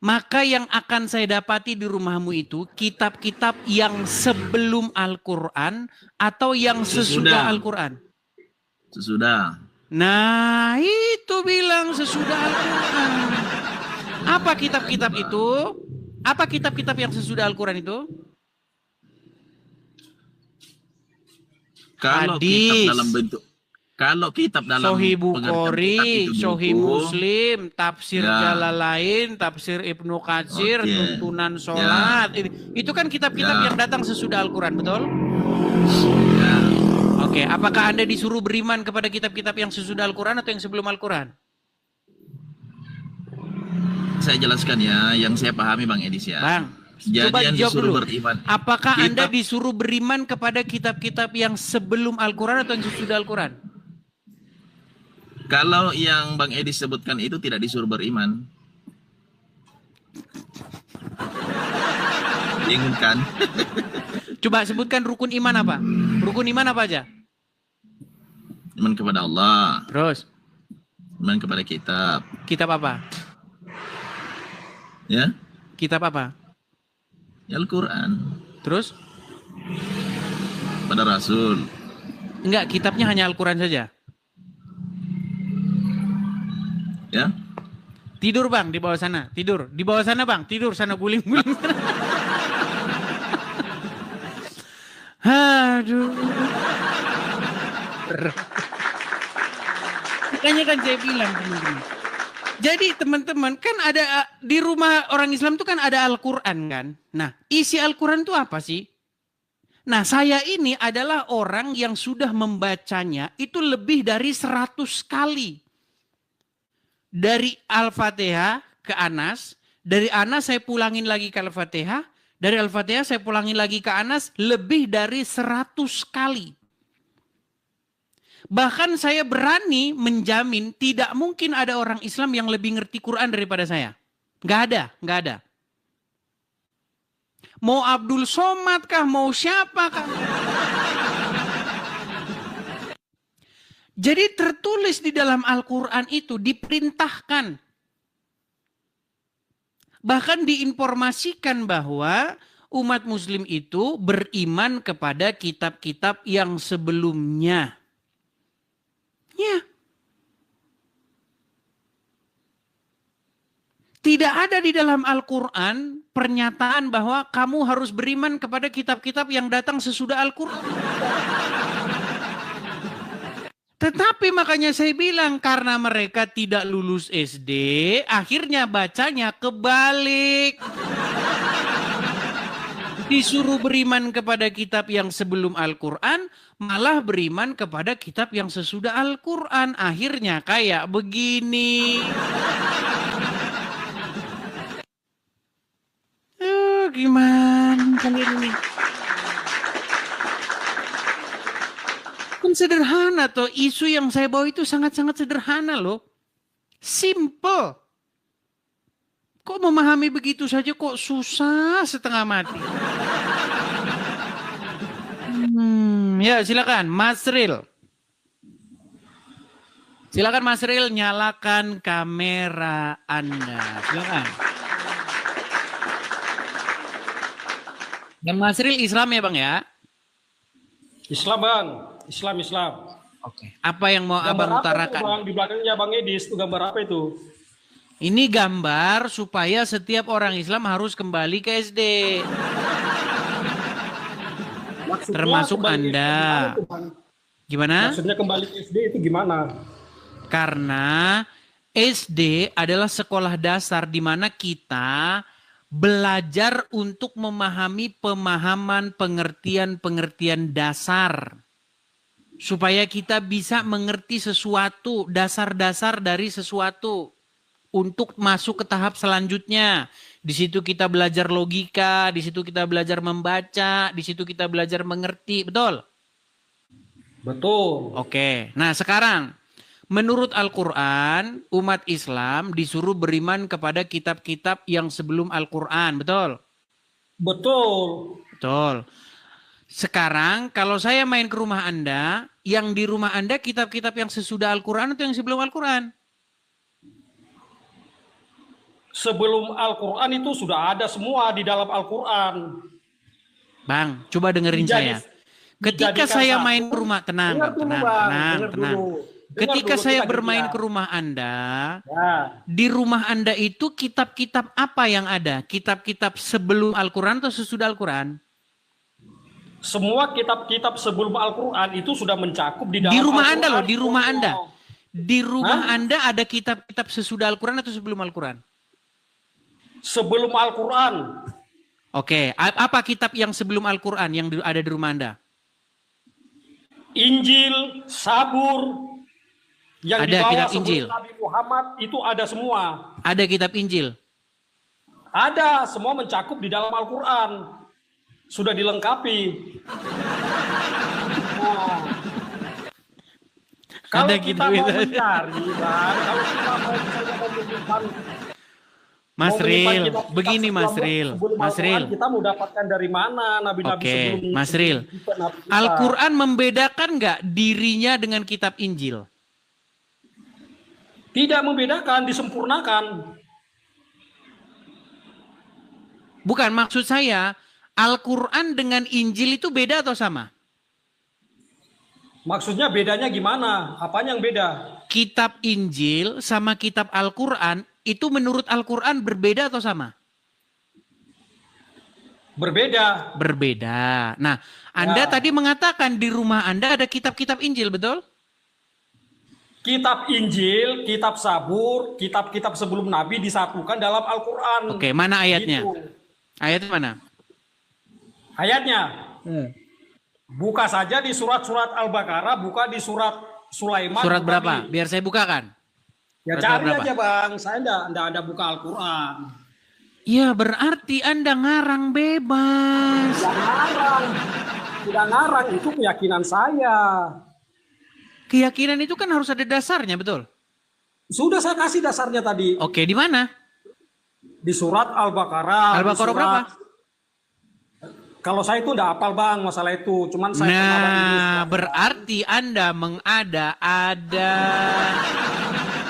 maka yang akan saya dapati di rumahmu itu kitab-kitab yang sebelum Al-Quran atau yang sesudah Al-Quran? Sesudah. Nah, itu bilang sesudah Al-Quran. Apa kitab-kitab itu? Apa kitab-kitab yang sesudah Al-Quran itu? Kalau Hadis. kitab dalam bentuk, kalau kitab dalam Sahih pengertian Bukhari, kitab itu Sahih buku, Muslim, Tafsir Ya. Jalalain, Tafsir Ibnu Katsir, Oke. Tuntunan Sholat. Itu kan kitab-kitab Ya. yang datang sesudah Al-Quran, betul? ya, Oke, apakah Anda disuruh beriman kepada kitab-kitab yang sesudah Al-Quran atau yang sebelum Al-Quran? saya jelaskan ya, yang saya pahami Bang Edis ya. Bang, Jadi coba yang dijawab disuruh dulu. beriman. Apakah Anda Kitab- disuruh beriman kepada kitab-kitab yang sebelum Al-Quran atau yang sesudah Al-Quran? Kalau yang Bang Edis sebutkan itu tidak disuruh beriman. Bingung kan? Coba sebutkan rukun iman apa? Rukun iman apa aja? Iman kepada Allah, Terus, iman kepada kitab, kitab apa? ya, Kitab apa? Al-Quran, Terus? pada Rasul. Enggak, kitabnya hanya Al-Quran saja. Ya, Tidur bang, di bawah sana. Tidur. Di bawah sana bang, tidur sana guling-guling. Aduh. Makanya kan saya bilang teman-teman. Jadi teman-teman kan ada di rumah orang Islam itu kan ada Al-Quran kan. Nah isi Al-Quran itu apa sih? Nah saya ini adalah orang yang sudah membacanya itu lebih dari 100 kali. dari Al-Fatihah ke Anas, dari Anas saya pulangin lagi ke Al-Fatihah, dari Al-Fatihah saya pulangin lagi ke Anas lebih dari 100 kali. Bahkan saya berani menjamin tidak mungkin ada orang Islam yang lebih ngerti Quran daripada saya. Nggak ada, nggak ada. Mau Abdul Somad kah, mau siapa kah? Jadi tertulis di dalam Al-Quran itu diperintahkan. Bahkan diinformasikan bahwa umat muslim itu beriman kepada kitab-kitab yang sebelumnya. Ya. Tidak ada di dalam Al-Quran pernyataan bahwa kamu harus beriman kepada kitab-kitab yang datang sesudah Al-Quran. Tetapi makanya saya bilang karena mereka tidak lulus SD, akhirnya bacanya kebalik. Disuruh beriman kepada kitab yang sebelum Al-Quran, malah beriman kepada kitab yang sesudah Al-Quran. Akhirnya kayak begini. Gimana kalian ini? Kan sederhana toh, isu yang saya bawa itu sangat-sangat sederhana loh. Simple. Kok memahami begitu saja kok susah setengah mati. Ya silakan Mas Ril. Silakan Mas Ril nyalakan kamera Anda. Silakan. Dan Mas Ril Islam ya Bang ya? Islam Bang. Islam. Oke. Apa yang mau Gambar Abang apa itu, utarakan? Bang? Di belakangnya Bang Edis itu gambar apa itu? Ini gambar supaya setiap orang Islam harus kembali ke SD. Maksudnya Termasuk kembali ke SD Anda. gimana tuh, Bang? Gimana? Maksudnya kembali ke SD itu gimana? Karena SD adalah sekolah dasar di mana kita belajar untuk memahami pemahaman pengertian dasar. Supaya kita bisa mengerti sesuatu, dasar-dasar dari sesuatu. Untuk masuk ke tahap selanjutnya. Di situ kita belajar logika, di situ kita belajar membaca, di situ kita belajar mengerti. Betul? Betul. Oke. Nah sekarang, menurut Al-Quran, umat Islam disuruh beriman kepada kitab-kitab yang sebelum Al-Quran. Betul? Betul. Betul. Sekarang kalau saya main ke rumah Anda, yang di rumah Anda kitab-kitab yang sesudah Al-Quran atau yang sebelum Al-Quran? Sebelum Al-Quran itu sudah ada semua di dalam Al-Quran. Bang, coba dengerin saya. Ketika saya main ke rumah, tenang. Ketika saya bermain ke rumah Anda, di rumah Anda itu kitab-kitab apa yang ada? Kitab-kitab sebelum Al-Quran atau sesudah Al-Quran? Semua kitab-kitab sebelum Al-Quran itu sudah mencakup di dalam Di rumah Al-Quran. Anda loh, di rumah Anda. Di rumah Anda ada kitab-kitab sesudah Al-Quran atau sebelum Al-Quran? Sebelum Al-Quran. Oke, apa kitab yang sebelum Al-Quran yang ada di rumah Anda? Injil, Sabur, yang Ada dibawa kitab sebelum Injil. Nabi Muhammad itu ada semua. Ada kitab Injil. Ada, semua mencakup di dalam Al-Quran. Sudah dilengkapi. Nah, kalau Ada kita gitu, mau gitu. mencari, Bang, kalau kita mau misalnya mau menyimpan Mas mau menyimpan Ril, kitab-kitab begini Mas sebelum- Ril. sebelum Mas Al-Quran, Ril. kita mau dapatkan dari mana nabi-nabi Oke, sebelum Mas Ril. sebelum nabi kita? Al-Quran membedakan nggak dirinya dengan kitab Injil? Tidak membedakan, disempurnakan. Bukan, maksud saya Al-Quran dengan Injil itu beda atau sama? Maksudnya bedanya gimana? Apanya yang beda? Kitab Injil sama kitab Al-Quran itu menurut Al-Quran berbeda atau sama? Berbeda. Berbeda. Nah, Anda tadi mengatakan di rumah Anda ada kitab-kitab Injil, betul? Kitab Injil, kitab Sabur, kitab-kitab sebelum Nabi disatukan dalam Al-Quran. Oke, mana ayatnya? Gitu. Ayatnya mana? Ayatnya. Buka saja di surat-surat Al-Baqarah, buka di surat Sulaiman. Surat buka berapa? di Biar saya bukakan. Ya Pasal cari berapa? aja bang, saya enggak ada buka Al-Quran. Ya berarti Anda ngarang bebas. Tidak ngarang, tidak ngarang, itu keyakinan saya. Keyakinan itu kan harus ada dasarnya, betul? Sudah saya kasih dasarnya tadi. Oke, di mana? Di surat Al-Baqarah. Al-Baqarah berapa? Kalau saya itu enggak hafal bang masalah itu, cuman saya pernah bang ini. Nah, berarti Anda mengada-ada.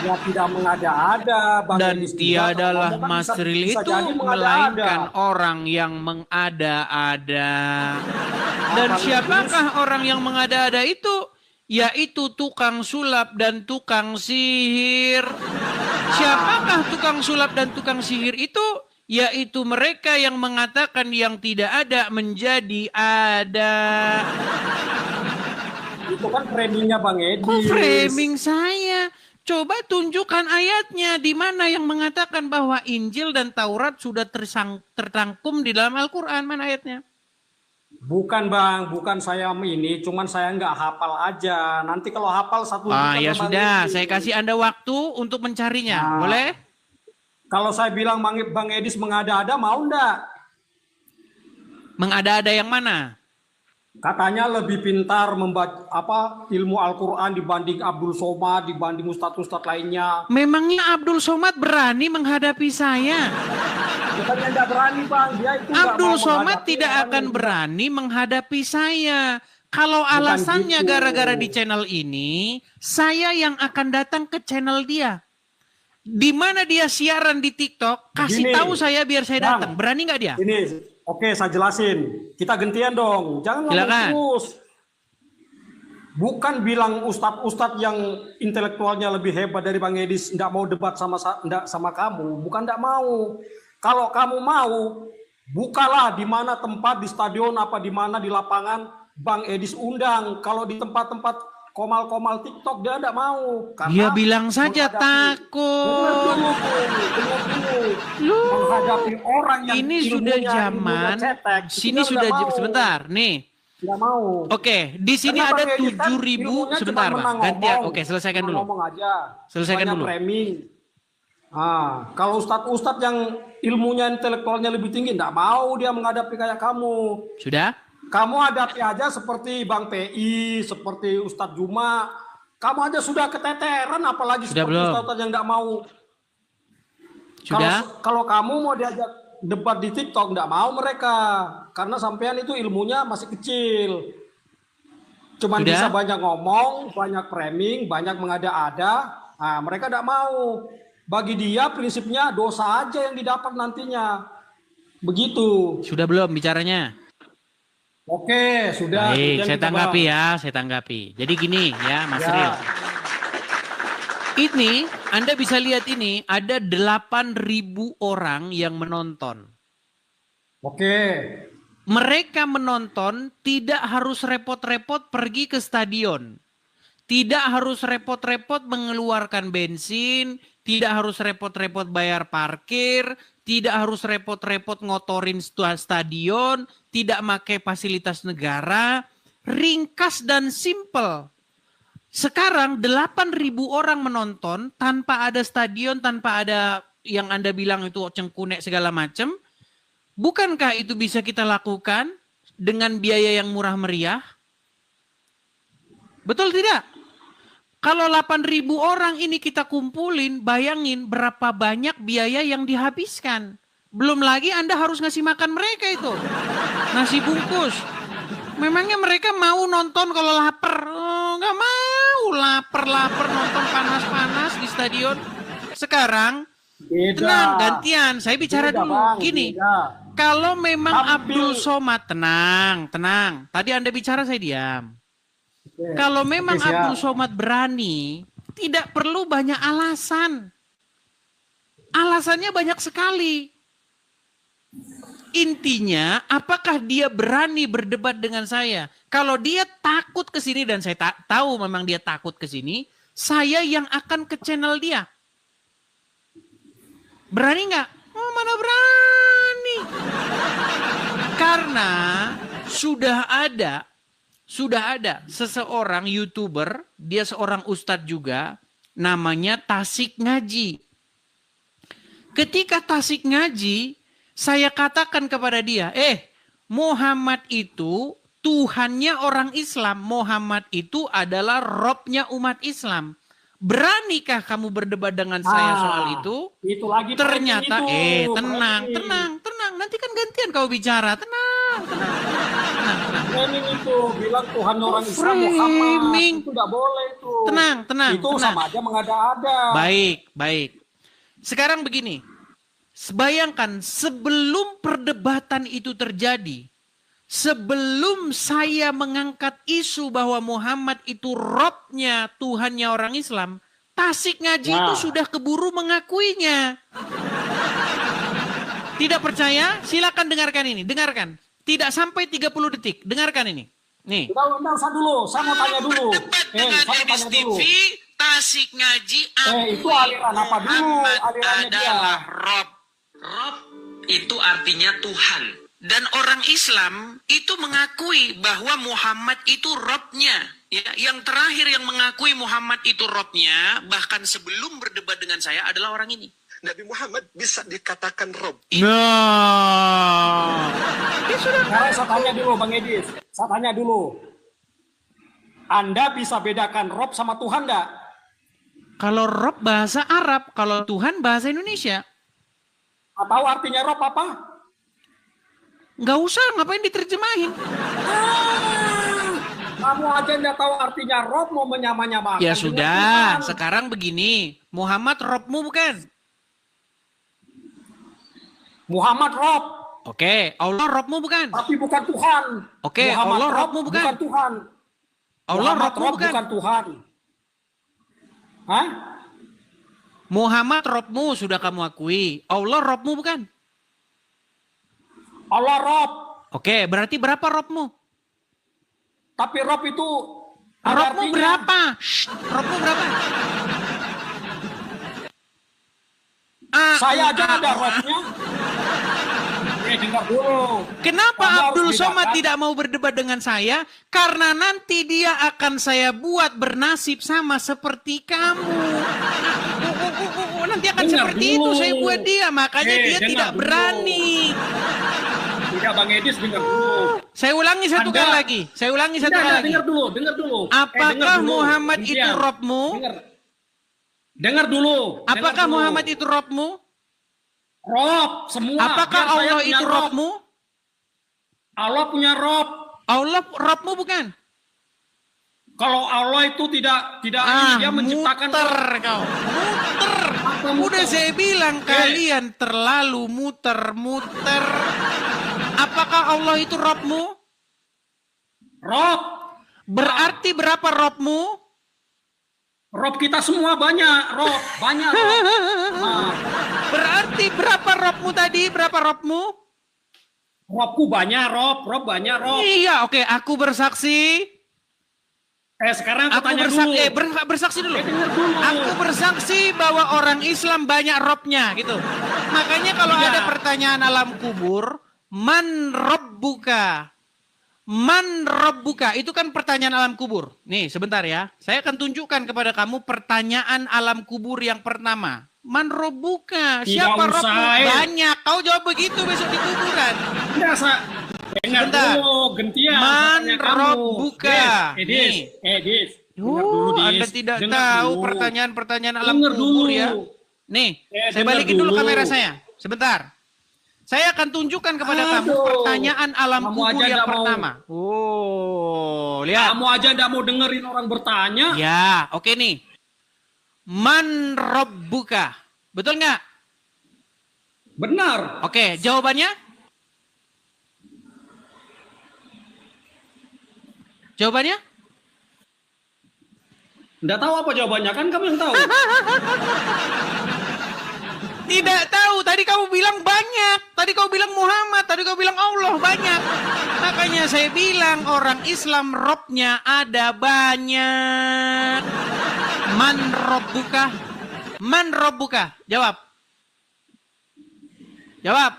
Ya tidak mengada-ada bang. Dan Edis juga. tiadalah Kalau ngomong kan Masril bisa itu jadi mengada-ada. melainkan orang yang mengada-ada. Dan siapakah orang yang mengada-ada itu? Yaitu tukang sulap dan tukang sihir. Siapakah tukang sulap dan tukang sihir itu? Yaitu mereka yang mengatakan yang tidak ada menjadi ada. Itu kan framingnya bang Edis. Kok framing saya? Coba tunjukkan ayatnya di mana yang mengatakan bahwa Injil dan Taurat sudah tertangkum di dalam Al-Quran. Mana ayatnya? Bukan bang, bukan saya ini, cuman saya nggak hafal aja. Nanti kalau hafal satu. Ya sudah, saya kasih Anda waktu untuk mencarinya. Boleh? Kalau saya bilang bang Edis mengada-ada, mau ndak? Mengada-ada yang mana? Katanya lebih pintar membaca ilmu Al-Quran dibanding Abdul Somad, dibanding ustadz-ustadz lainnya. Memangnya Abdul Somad berani menghadapi saya? Bukannya nggak berani bang, dia itu Abdul Somad tidak akan berani menghadapi saya. Kalau alasannya gitu. gara-gara di channel ini, saya yang akan datang ke channel dia. Di mana dia siaran di TikTok, kasih tahu saya biar saya datang. Berani nggak dia? Ini, oke saya jelasin. Kita gantian dong, jangan ngomong terus. Bukan bilang ustadz-ustadz yang intelektualnya lebih hebat dari Bang Edis nggak mau debat sama kamu, bukan nggak mau. Kalau kamu mau, bukalah di mana tempat di stadion apa di mana di lapangan Bang Edis undang. Kalau di tempat-tempat komal-komal TikTok dia enggak mau. Dia bilang saja takut. Menghadapi orang yang ini sudah zaman. Sini sudah sebentar nih. Tidak mau. Oke, di sini ada 7.000 sebentar, Bang. Gantian. Oke, selesaikan dulu. Selesaikan dulu. Kalau ustadz-ustadz yang ilmunya intelektualnya lebih tinggi, enggak mau dia menghadapi kayak kamu. Sudah? Kamu hadapi aja seperti Bang PI, seperti Ustadz Juma. Kamu aja sudah keteteran, apalagi sudah seperti Ustadz yang nggak mau. Sudah? Kalau kamu mau diajak debat di TikTok, nggak mau mereka. Karena sampean itu ilmunya masih kecil. Cuman bisa banyak ngomong, banyak framing, banyak mengada-ada. Nah, mereka nggak mau. Bagi dia prinsipnya dosa aja yang didapat nantinya. Begitu. Sudah belum bicaranya? Oke, sudah. Baik, saya tanggapi ya, saya tanggapi. Jadi gini ya, Mas Ril. Ini, Anda bisa lihat ini, ada 8.000 orang yang menonton. Oke. Mereka menonton tidak harus repot-repot pergi ke stadion. Tidak harus repot-repot mengeluarkan bensin, tidak harus repot-repot bayar parkir, tidak harus repot-repot ngotorin stadion, tidak pakai fasilitas negara, ringkas dan simple. Sekarang 8.000 orang menonton tanpa ada stadion, tanpa ada yang Anda bilang itu cengkunek segala macam. Bukankah itu bisa kita lakukan dengan biaya yang murah meriah? Betul tidak? Kalau 8.000 orang ini kita kumpulin, bayangin berapa banyak biaya yang dihabiskan. Belum lagi Anda harus ngasih makan mereka itu. Nasi bungkus. Memangnya mereka mau nonton kalau lapar? Oh, nggak mau lapar-lapar nonton panas-panas di stadion. Sekarang, tenang, gantian. Saya bicara dulu. Gini, kalau memang Abdul Somad, tenang. Tadi Anda bicara, saya diam. Kalau memang Abdul Somad berani, tidak perlu banyak alasan. Alasannya banyak sekali. Intinya, apakah dia berani berdebat dengan saya? Kalau dia takut ke sini dan saya tahu memang dia takut ke sini, saya yang akan ke channel dia. Berani nggak? Oh, mana berani? Karena sudah ada seseorang YouTuber, dia seorang ustadz juga, namanya tasik ngaji. Ketika tasik ngaji, saya katakan kepada dia, Muhammad itu Tuhannya orang Islam. Muhammad itu adalah Robnya umat Islam. Beranikah kamu berdebat dengan saya soal itu? Itu lagi ternyata, itu. tenang. Nanti kan gantian kau bicara. Tenang. Framing itu bilang Tuhan orang Islam Muhammad. Itu tidak boleh itu. Tenang. Itu sama aja mengada-ada. Baik. Sekarang begini. Bayangkan sebelum perdebatan itu terjadi, sebelum saya mengangkat isu bahwa Muhammad itu Robnya, Tuhannya orang Islam, tasik ngaji itu sudah keburu mengakuinya. Tidak percaya? Silakan dengarkan ini. Dengarkan. Tidak sampai 30 detik. Dengarkan ini. Nih. Enggak usah dulu. Saya mau tanya dulu. Saya mau tanya dulu. Tasik ngaji itu aliran apa dulu? Alirannya adalah Rob. Rob itu artinya Tuhan. Dan orang Islam itu mengakui bahwa Muhammad itu Robnya. Ya, yang terakhir yang mengakui Muhammad itu Robnya, bahkan sebelum berdebat dengan saya adalah orang ini. Nabi Muhammad bisa dikatakan Rob. Sekarang saya tanya dulu Bang Edis. Saya tanya dulu. Anda bisa bedakan Rob sama Tuhan enggak? Kalau Rob bahasa Arab, kalau Tuhan bahasa Indonesia. Tahu artinya Rob apa? Nggak usah, ngapain diterjemahin? Kamu aja nggak tahu artinya Rob mau menyamanya-nyamakan. Ya sudah, sekarang begini. Muhammad Robmu bukan? Muhammad Rob. Oke, Allah Robmu bukan? Tapi bukan Tuhan. Oke, Muhammad Allah Rob Robmu bukan? Tuhan. Allah Muhammad Robmu Rob bukan Tuhan. Hah? Muhammad Robmu sudah kamu akui. Allah Robmu bukan? Allah Rob. Oke, berarti berapa Robmu? Tapi Rob itu Robmu berapa? Robmu berapa? Saya aja ada Robnya. Dengar dulu. Kenapa Abdul Somad tidak mau berdebat dengan saya? Karena nanti dia akan saya buat bernasib sama seperti kamu. Nanti akan seperti itu saya buat dia. Makanya dia tidak berani. Tidak Bang Edis, dengar dulu. Saya ulangi satu kali lagi. Dengar dulu. Apakah Muhammad itu Robmu? Dengar dulu. Apakah Muhammad itu Robmu? Rob, semua. Apakah Allah itu Robmu? Allah punya Rob. Allah Robmu bukan? Kalau Allah itu tidak dia menciptakan muter kau. Muter. Udah saya bilang kalian terlalu muter-muter. Apakah Allah itu Robmu? Rob. Berarti berapa Robmu? Rob kita semua banyak, Rob. Banyak, Rob. Berarti berapa Robmu tadi? Berapa Robmu? Robku banyak, Rob. Rob banyak, Rob. Iya, oke. Aku bersaksi. Sekarang aku tanya bersaksi, dulu. Bersaksi dulu. Aku bersaksi bahwa orang Islam banyak Robnya, gitu. Makanya kalau ada pertanyaan alam kubur, man Rabbuka? Man Rabbuka, itu kan pertanyaan alam kubur. Nih sebentar ya, saya akan tunjukkan kepada kamu pertanyaan alam kubur yang pertama. Man Rabbuka, siapa Robmu? Banyak, kau jawab begitu besok di kuburan. Dengar dulu, gentian. Man Rabbuka. Edis. Anda tidak tahu pertanyaan-pertanyaan alam kubur ya. Nih, saya balikin dulu kamera saya, sebentar. Saya akan tunjukkan kepada kamu pertanyaan alam kubur yang pertama. Lihat. Kamu aja nggak mau dengerin orang bertanya. Ya, oke nih. Man Rabbuka. Betul nggak? Benar. Oke, jawabannya? Jawabannya? Nggak tahu apa jawabannya, kan kamu yang tahu. Tidak tahu, tadi kamu bilang banyak. Tadi kau bilang Muhammad, tadi kau bilang Allah banyak. Makanya saya bilang orang Islam Robnya ada banyak. Man Rabbuka? Man Rabbuka? Jawab. Jawab.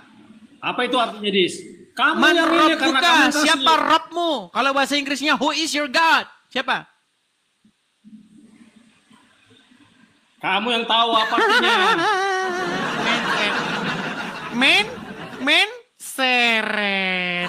Apa itu artinya, Dis? Kamu Man yang ini karena Rabbuka? kamu Siapa Robmu? Kalau bahasa Inggrisnya who is your God? Siapa? Kamu yang tahu apa artinya. Men seret.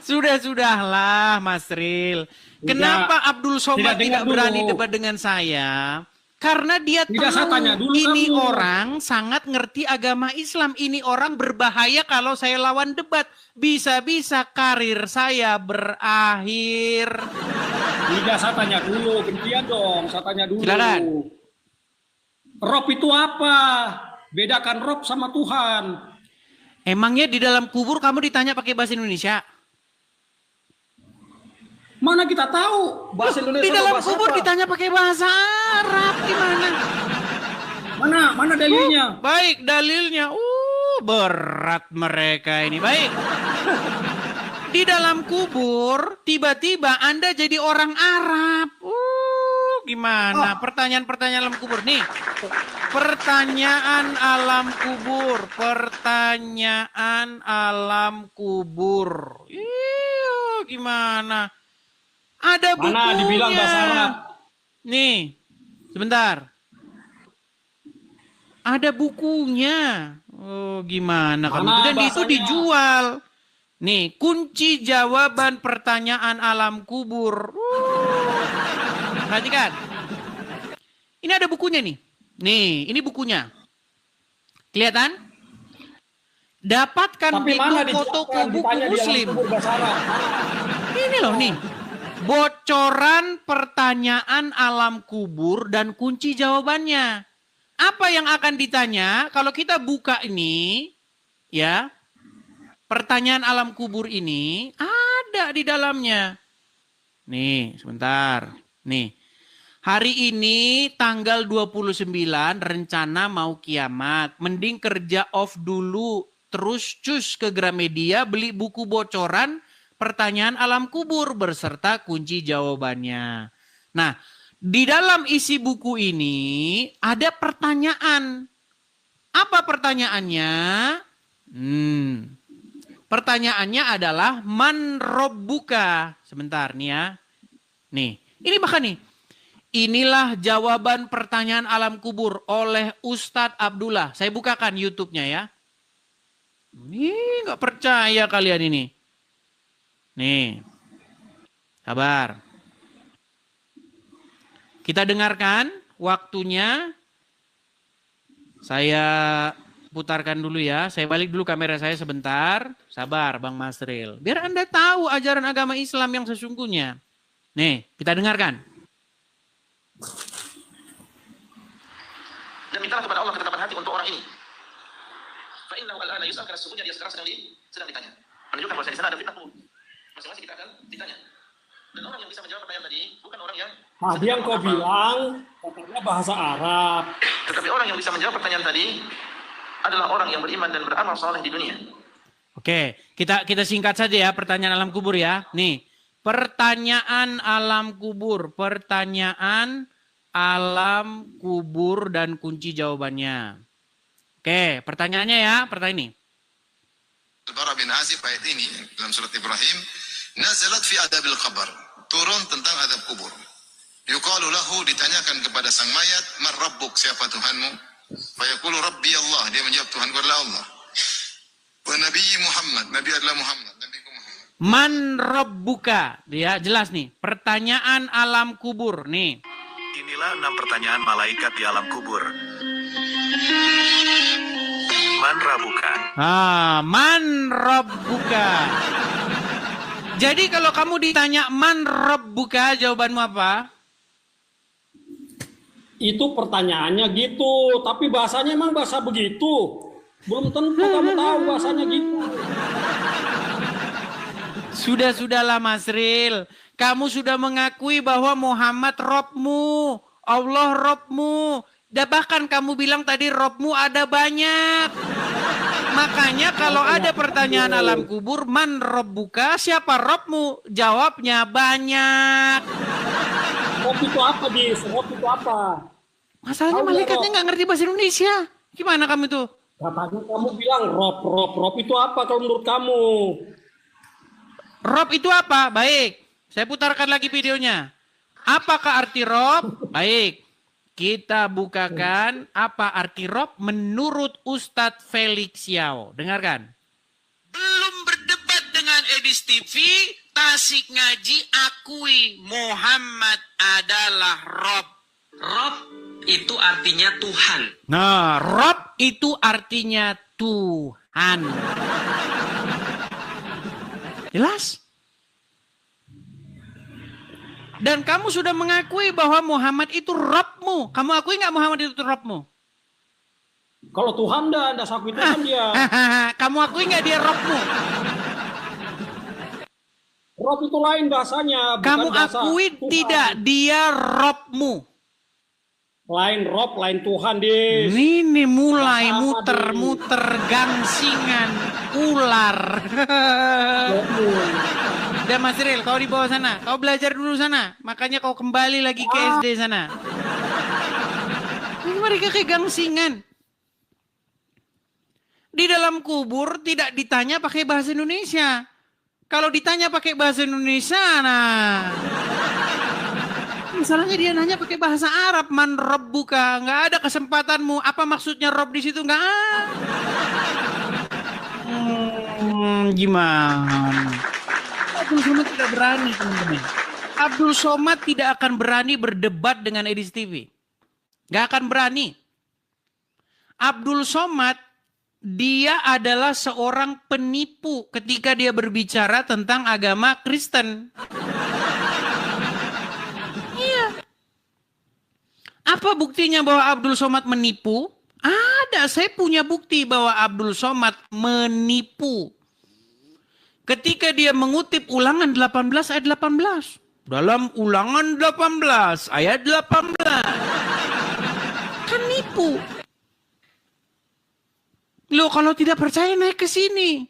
Sudahlah Mas Ril. Kenapa Abdul Somad tidak berani debat dengan saya? Karena dia tahu ini orang sangat ngerti agama Islam. Ini orang berbahaya kalau saya lawan debat. Bisa-bisa karir saya berakhir. Tidak, saya tanya dulu. Gantian dong, saya tanya dulu. Silakan. Rob itu apa? Bedakan Rob sama Tuhan. Emangnya di dalam kubur kamu ditanya pakai bahasa Indonesia? Mana kita tahu bahasa Indonesia? Di dalam bahasa kubur apa? ditanya pakai bahasa Arab. Gimana? Mana dalilnya? Baik, dalilnya. Berat mereka ini. Baik. Di dalam kubur tiba-tiba Anda jadi orang Arab. Gimana? Pertanyaan-pertanyaan alam kubur nih. Pertanyaan alam kubur. Pertanyaan alam kubur. Gimana? Ada bukunya. Mana dibilang bahasa Arab? Nih, sebentar. Ada bukunya. Gimana kamu? Dan itu dijual. Nih, kunci jawaban pertanyaan alam kubur. Perhatikan. Ini ada bukunya nih. Nih, ini bukunya. Kelihatan? Dapatkan di toko buku Muslim. Ini loh nih. Bocoran pertanyaan alam kubur dan kunci jawabannya. Apa yang akan ditanya kalau kita buka ini, ya, pertanyaan alam kubur ini ada di dalamnya. Nih, sebentar. Nih, hari ini tanggal 29 rencana mau kiamat. Mending kerja off dulu, terus cus ke Gramedia beli buku bocoran pertanyaan alam kubur berserta kunci jawabannya. Nah, di dalam isi buku ini ada pertanyaan. Apa pertanyaannya? Pertanyaannya adalah man robbuka. Sebentar nih ya. Nih, ini bahkan nih. Inilah jawaban pertanyaan alam kubur oleh Ustadz Abdullah. Saya bukakan YouTube-nya ya. Ini nggak percaya kalian ini. Nih, sabar. Kita dengarkan waktunya. Saya putarkan dulu ya. Saya balik dulu kamera saya sebentar. Sabar Bang Masril. Biar Anda tahu ajaran agama Islam yang sesungguhnya. Nih, kita dengarkan. Dan mintalah kepada Allah ketetapan hati untuk orang ini. Fa innahu al-ana yus'al, karena sesungguhnya dia sekarang sedang ditanya. Menunjukkan bahwa di sana ada fitnah umum. Masing-masing kita akan ditanya. Dan orang yang bisa menjawab pertanyaan tadi bukan orang yang tadi yang kau bilang katanya bahasa Arab. Tetapi orang yang bisa menjawab pertanyaan tadi adalah orang yang beriman dan beramal saleh di dunia. Oke, kita singkat saja ya pertanyaan alam kubur ya. Nih, pertanyaan alam kubur, pertanyaan alam kubur dan kunci jawabannya. Oke, pertanyaannya ya, pertanyaan ini. Al-Bara bin Azib ayat ini dalam surat Ibrahim, nazalat fi adabil qabr, turun tentang adab kubur. Yuqalu lahu, ditanyakan kepada sang mayat, man rabbuk, siapa Tuhanmu? Fa yaqulu rabbi Allah, dia menjawab Tuhanku adalah Allah. Wa nabi Muhammad, nabi adalah Muhammad, nabiku Muhammad. Man rabbuka, ya jelas nih, pertanyaan alam kubur nih. Inilah 6 pertanyaan malaikat di alam kubur. Man rabbuka. Man rabbuka. Jadi kalau kamu ditanya man rabbuka, jawabanmu apa? Itu pertanyaannya gitu, tapi bahasanya emang bahasa begitu. Belum tentu kamu tahu bahasanya gitu. Sudahlah Mas Ril. Kamu sudah mengakui bahwa Muhammad Robmu, Allah Robmu. Dan bahkan kamu bilang tadi Robmu ada banyak. Makanya kalau ada pertanyaan alam kubur, man Robbuka, siapa Robmu? Jawabnya banyak. Rob itu apa, Dis? Rob itu apa? Masalahnya malaikatnya nggak ngerti bahasa Indonesia. Gimana kamu tuh? Katanya kamu bilang Rob itu apa kalau menurut kamu? Rob itu apa? Baik, saya putarkan lagi videonya. Apakah arti Rob? Baik, kita bukakan apa arti Rob menurut Ustadz Felix Yao. Dengarkan. Belum berdebat dengan Edis TV, Tasik Ngaji akui Muhammad adalah Rob. Rob itu artinya Tuhan. Nah, Rob itu artinya Tuhan. Jelas? Dan kamu sudah mengakui bahwa Muhammad itu Robmu. Kamu akui nggak Muhammad itu Robmu? Kalau Tuhan dah saku itu kan dia. Kamu akui nggak dia Robmu? Rob itu lain bahasanya. Kamu bahasa akui Tuhan. tidak dia Robmu? Lain Rob, lain Tuhan, Dis. Ini mulai Bahasa apa, muter-muter gangsingan ular. Udah Mas Ril, kau di bawah sana. Kau belajar dulu sana. Makanya kau kembali lagi ke SD sana. Ini mereka kayak gangsingan. Di dalam kubur tidak ditanya pakai bahasa Indonesia. Kalau ditanya pakai bahasa Indonesia, nah. Misalnya dia nanya pakai bahasa Arab, man rabbuka, nggak ada kesempatanmu. Apa maksudnya Rob di situ? Nggak ada. Gimana? Abdul Somad tidak berani, teman-teman. Abdul Somad tidak akan berani berdebat dengan Edis TV. Nggak akan berani. Abdul Somad, dia adalah seorang penipu ketika dia berbicara tentang agama Kristen. Iya. Apa buktinya bahwa Abdul Somad menipu? Ada, saya punya bukti bahwa Abdul Somad menipu. Ketika dia mengutip Ulangan 18 ayat 18. Dalam Ulangan 18 ayat 18. Kan nipu. Loh, kalau tidak percaya naik ke sini.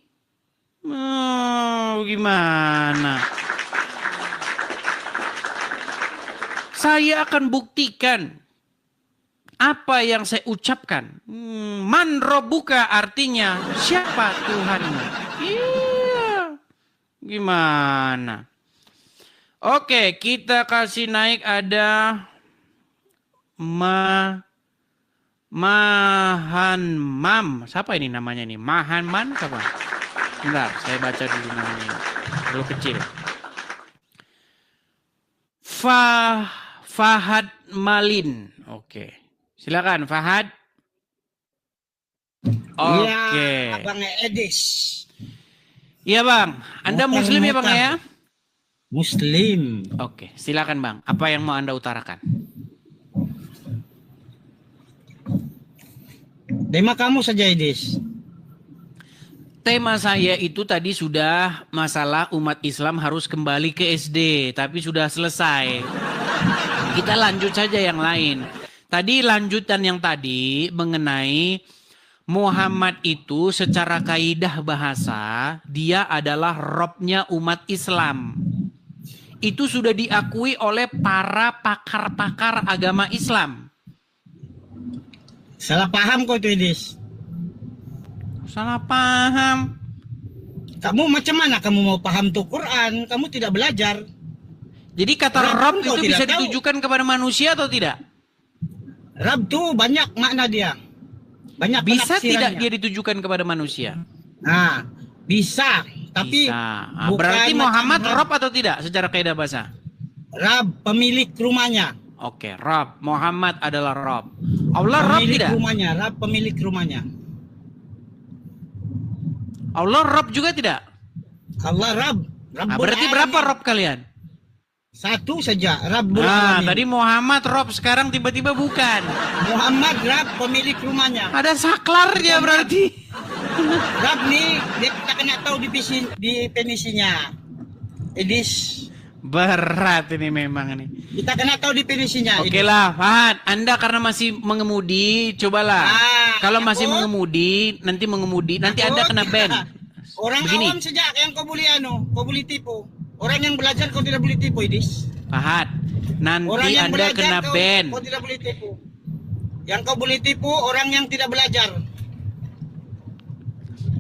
Gimana? Saya akan buktikan apa yang saya ucapkan. Man robuka artinya siapa Tuhanmu. Iya. Gimana? Oke, kita kasih naik ada Mahanmam. Siapa ini namanya nih? Mahanman siapa? Bentar, saya baca dulu namanya. Terlalu kecil. Fahad Malin. Oke. Silakan Fahad. Oke. Ya, Abang Edis. Iya Bang. Anda Muslim ya Bang ya? Muslim. Oke, silakan Bang. Apa yang mau Anda utarakan? Tema kamu saja, Edis. Tema saya itu tadi sudah masalah umat Islam harus kembali ke SD, tapi sudah selesai. Kita lanjut saja yang lain. Tadi lanjutan yang tadi mengenai Muhammad itu secara kaidah bahasa, dia adalah Robnya umat Islam. Itu sudah diakui oleh para pakar-pakar agama Islam. Salah paham kau itu, Edis. Salah paham. Kamu macam mana kamu mau paham tuh Quran? Kamu tidak belajar. Jadi kata Rob itu bisa ditujukan kepada manusia atau tidak? Rob tuh banyak makna dia. Banyak bisa tidak penafsirannya. dia ditujukan kepada manusia? Nah, bisa. Tapi bisa. Berarti Muhammad Rob atau tidak secara kaidah bahasa? Rob pemilik rumahnya. Oke, Rob. Muhammad adalah Rob. Allah Rob Pemilik tidak? rumahnya, Rob pemilik rumahnya. Allah Rob juga tidak? Allah Rob. Nah, berarti berapa Rob kalian? Satu saja, Rabbul Nah, Alamin. tadi Muhammad Rob, sekarang tiba-tiba bukan. Muhammad Rab pemilik rumahnya. Ada saklarnya berarti. Rab nih, dia kita kena tahu definisinya. Edis. Berat ini memang ini. Kita kena tahu definisinya. Oke lah, Fahad. Anda karena masih mengemudi, cobalah. Kalau masih mengemudi, nanti Anda kena ban. Orang Begini. awam saja yang kau boleh kau boleh tipu. Orang yang belajar kau tidak boleh tipu, Edis. Fahad, nanti Orang yang Anda belajar kena ban. Kau tidak boleh tipu. Yang kau boleh tipu orang yang tidak belajar.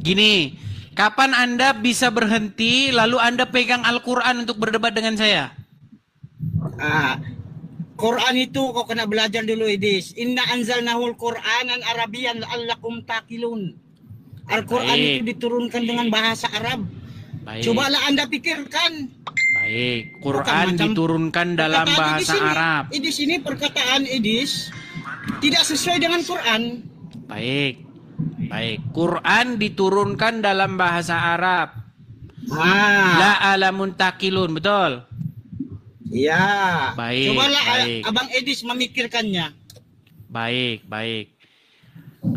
Gini, kapan Anda bisa berhenti lalu Anda pegang Al-Quran untuk berdebat dengan saya? Quran itu kau kena belajar dulu, Idis. Inna anzalnahul Qur'anan Arabian la'allakum taqilun. Al-Quran Baik. itu diturunkan dengan bahasa Arab. Baik. Cobalah Anda pikirkan. Baik, Bukan Quran macam diturunkan dalam perkataan bahasa Idis ini. Arab. Idis ini perkataan Idis tidak sesuai dengan Quran. Baik. Baik, Quran diturunkan dalam bahasa Arab. La alamun takilun, betul? Ya. Baik, Cobalah baik. Abang Edis memikirkannya. Baik, baik.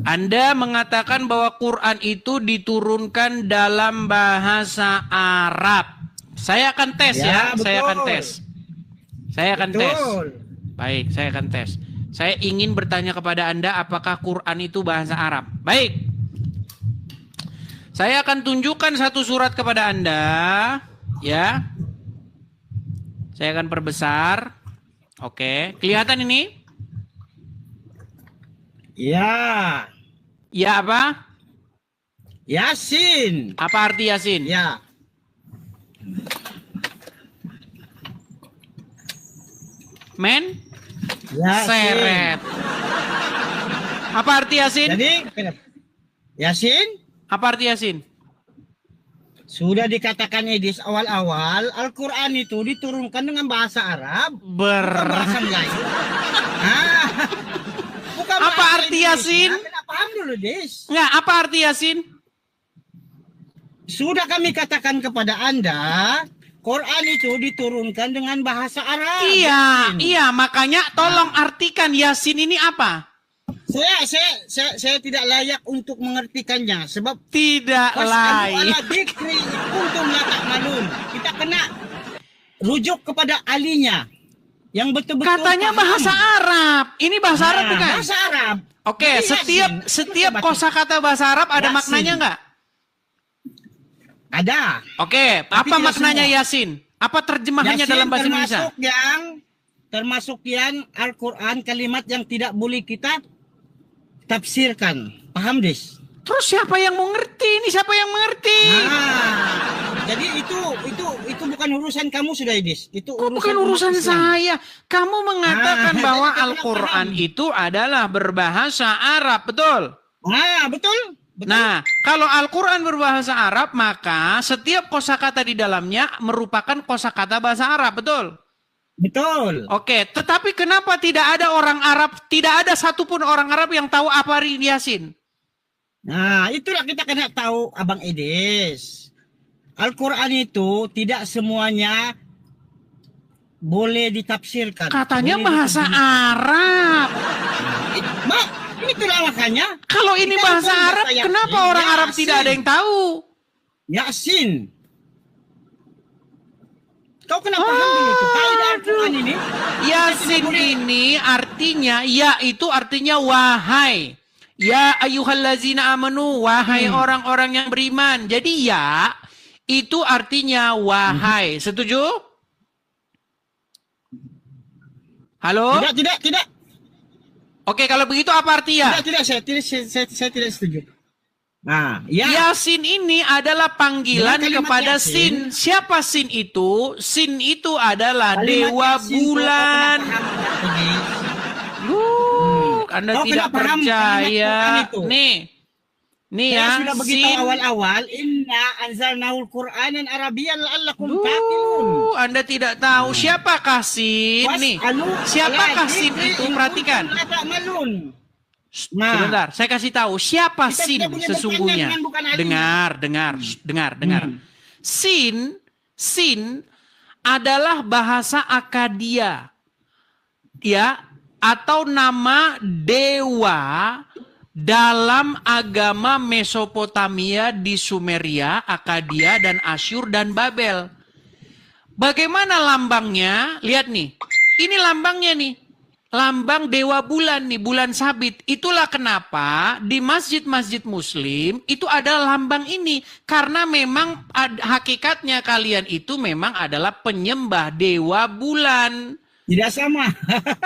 Anda mengatakan bahwa Quran itu diturunkan dalam bahasa Arab. Saya akan tes ya, Ya, saya akan betul. tes. Saya akan tes. Betul. Baik, saya akan tes. Saya ingin bertanya kepada Anda apakah Quran itu bahasa Arab. Baik. Saya akan tunjukkan satu surat kepada Anda, ya. Saya akan perbesar. Oke, kelihatan ini? Ya. Ya apa? Yasin. Apa arti Yasin? Ya. Men? Yasin. Seret. Apa arti Yasin? Jadi, Yasin? Apa arti Yasin? Sudah dikatakan Edis awal-awal, Al-Quran itu diturunkan dengan bahasa Arab. Bukan bahasa Melayu. Bukan Apa bahasa arti Indonesia. Yasin? Kena paham dulu, Des. Nggak, apa arti Yasin? Sudah kami katakan kepada Anda, Quran itu diturunkan dengan bahasa Arab. Iya, iya, makanya tolong artikan Yasin ini apa? Saya tidak layak untuk mengertikannya sebab tidak layak. Kita kena rujuk kepada ahlinya yang betul-betul Katanya paham. bahasa Arab. Ini bahasa Arab bukan? Bahasa Arab. Oke, Jadi setiap kosakata bahasa Arab ada Yasin. maknanya nggak? Ada. Oke, Tapi apa tidak maknanya semua. Yasin? Apa terjemahannya Yasin dalam bahasa Indonesia? termasuk yang Al-Quran kalimat yang tidak boleh kita tafsirkan. Paham, Des? Terus siapa yang mau ngerti? Ini siapa yang mengerti? Jadi itu bukan urusan kamu sudah, Des. Itu urusan Bukan urusan umat Islam. saya. Kamu mengatakan bahwa jadi kita Al-Quran itu adalah berbahasa Arab, betul? Betul. Nah, kalau Al-Quran berbahasa Arab, maka setiap kosakata di dalamnya merupakan kosakata bahasa Arab, betul? Betul. Oke, tetapi kenapa tidak ada orang Arab, tidak ada satupun orang Arab yang tahu apa arti Yasin? Nah, itulah kita kena tahu, Abang Edis. Al-Quran itu tidak semuanya boleh ditafsirkan. Katanya Boleh bahasa Arab. Itulah makanya. Kalau ini Kita bahasa bukan Arab, bahasa kenapa Yasin. orang Arab tidak ada yang tahu? Yasin. Kau kena paham dulu tuh. Kaidah Al-Quran ini. Yasin ini artinya, ya itu artinya wahai. Ya ayyuhallazina amanu, wahai orang-orang yang beriman. Jadi ya itu artinya wahai. Setuju? Halo? Tidak. Oke, kalau begitu apa arti ya? Tidak, saya tidak setuju. Nah, Yasin ini adalah panggilan Dengan kalimat kepada Yasin. Sin. Siapa Sin itu? Sin itu adalah Kalimat dewa Yasin, bulan. Anda Kau tidak kena paham percaya. kalimat Quran itu. Nih Saya ya, sudah begitu Sin. awal-awal, inna anzalnahul Qur'anan Arabiyyan la'allakum taqilun. Anda tidak tahu siapakah Sin nih? Siapakah Sin itu? Perhatikan. Nah, Sebentar, saya kasih tahu siapa Kita Sin tidak punya sesungguhnya. bertanya dengan bukan ahlinya. Dengar. Sin adalah bahasa Akadia. Ya, atau nama dewa dalam agama Mesopotamia di Sumeria, Akadia dan Asyur dan Babel. Bagaimana lambangnya? Lihat nih. Ini lambangnya nih. Lambang dewa bulan nih, bulan sabit. Itulah kenapa di masjid-masjid muslim itu ada lambang ini. Karena memang hakikatnya kalian itu memang adalah penyembah dewa bulan. Tidak sama.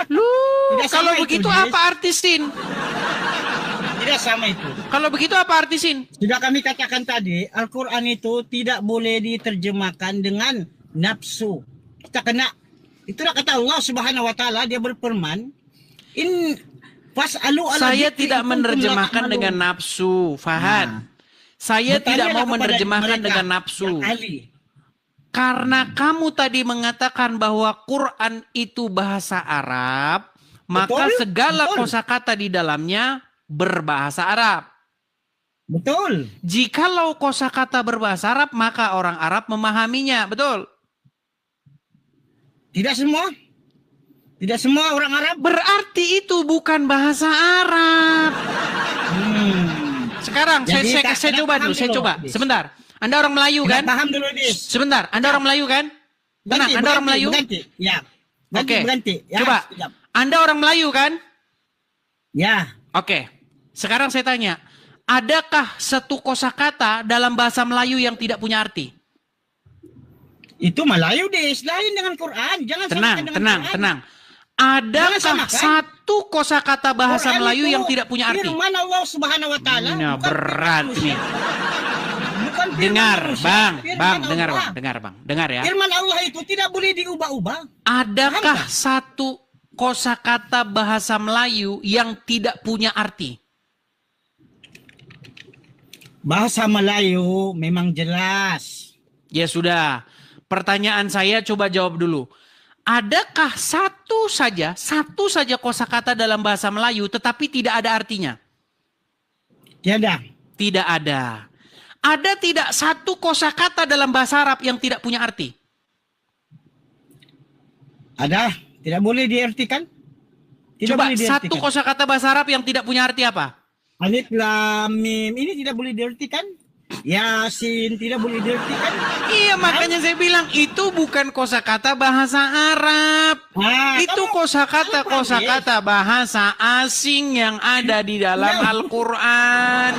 Tidak sama kalau itu, begitu Des. apa arti Sin? Tidak sama itu. Kalau begitu apa arti Sin? Sudah kami katakan tadi, Al-Quran itu tidak boleh diterjemahkan dengan nafsu. Itulah kata Allah Subhanahu wa taala, dia berfirman, "In fas'alu ala Saya dzikri tidak in kuntum la menerjemahkan ta'lamun." dengan nafsu, Fahad. Saya tidak mau Bertanyalah kepada menerjemahkan mereka dengan nafsu. yang ahli. Karena kamu tadi mengatakan bahwa Quran itu bahasa Arab, maka segala kosakata di dalamnya berbahasa Arab. Betul. Jikalau kosakata berbahasa Arab, maka orang Arab memahaminya, betul? Tidak semua. Tidak semua orang Arab. Berarti itu bukan bahasa Arab. Sekarang Jadi, saya coba dulu, saya coba. Dis. Sebentar. Anda orang Melayu kan? Paham dulu, Dis. Sebentar, Anda orang Melayu kan? Tenang, Anda orang Melayu? Berganti. Ya. Oke. Berganti. Ya, Coba. sekejap. Anda orang Melayu kan? Ya. Oke. Sekarang saya tanya, adakah satu kosakata dalam bahasa Melayu yang tidak punya arti? Itu Melayu, Dis. Lain dengan Quran. Jangan samakan dengan Quran. Tenang. Adakah satu kosakata bahasa Quran Melayu itu yang tidak punya arti? Firman Allah Subhanahu wa taala. Nah, berat nih. Bukan firman Dengar, manusia, Bang. firman Dengar, Allah. Bang. Dengar, Bang. Dengar ya. Firman Allah itu tidak boleh diubah-ubah. Adakah satu kosakata bahasa Melayu yang tidak punya arti? Bahasa Melayu memang jelas. Ya sudah. Pertanyaan saya coba jawab dulu. Adakah satu saja kosakata dalam bahasa Melayu tetapi tidak ada artinya? Tiada. Tidak ada. Ada tidak satu kosakata dalam bahasa Arab yang tidak punya arti? Ada. Tidak boleh diartikan. Tidak Coba boleh diartikan. satu kosakata bahasa Arab yang tidak punya arti apa? Alif lam mim ini tidak boleh diartikan. Yasin tidak boleh diartikan. Iya, makanya saya bilang itu bukan kosakata bahasa Arab. Itu kosakata bahasa asing yang ada di dalam Al-Quran.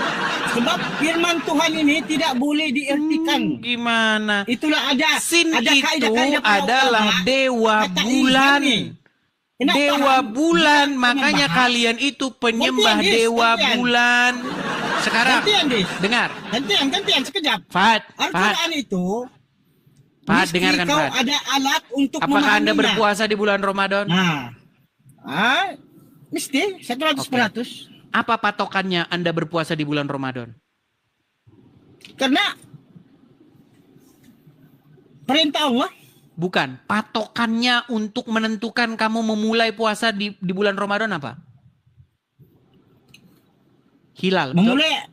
Sebab firman Tuhan ini tidak boleh diartikan. Gimana? Itulah ada. Sin ada itu kaidah-kaidah para adalah ulama, dewa kata bulan. ini. Kenapa Dewa paham? bulan, Bukan makanya membahas. kalian itu penyembah Gantian, Dis, dewa gantian. bulan. Sekarang, Gantian, Dis. dengar. Gantian sekejap. Fahad, Al-Quran itu Fahad, mesti dengarkan kau Fahad. ada alat untuk Apakah Anda memahaminya. berpuasa di bulan Ramadan? Mesti 100%. Apa patokannya Anda berpuasa di bulan Ramadan? Karena perintah Allah. Bukan. Patokannya untuk menentukan kamu memulai puasa di bulan Ramadan apa? Hilal. Memulai.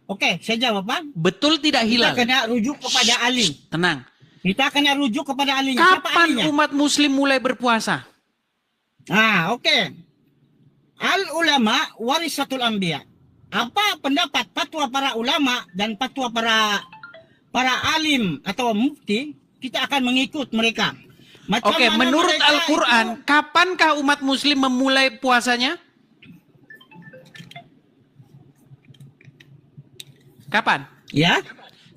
Oke, saya jawab, Bang. Betul tidak hilal? Kita kena rujuk kepada ahli. Tenang. Kita kena rujuk kepada ahlinya. Siapa Kapan ahlinya? umat muslim mulai berpuasa? Oke. Al ulama warisatul anbiya. Apa pendapat fatwa para ulama dan fatwa para alim atau mufti? Kita akan mengikut mereka. Oke, menurut Al-Quran, kapankah umat muslim memulai puasanya? Kapan? Ya.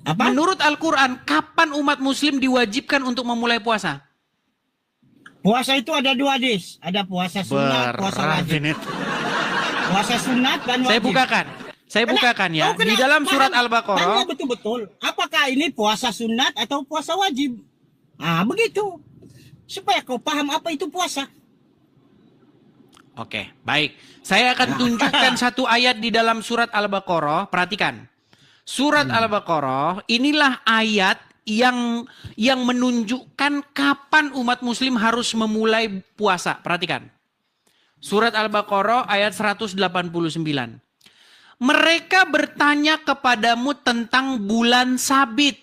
Apa? Menurut Al-Quran, kapan umat muslim diwajibkan untuk memulai puasa? Puasa itu ada dua, Dis. Ada puasa sunat, puasa wajib. Puasa sunat dan wajib. Saya bukakan ya. Di dalam surat Al-Baqarah. Tanya betul-betul. Apakah ini puasa sunat atau puasa wajib? Begitu. Supaya kau paham apa itu puasa. Oke, baik. Saya akan tunjukkan satu ayat di dalam surat Al-Baqarah. Perhatikan. Surat Al-Baqarah inilah ayat yang menunjukkan kapan umat muslim harus memulai puasa. Perhatikan. Surat Al-Baqarah ayat 189. Mereka bertanya kepadamu tentang bulan sabit.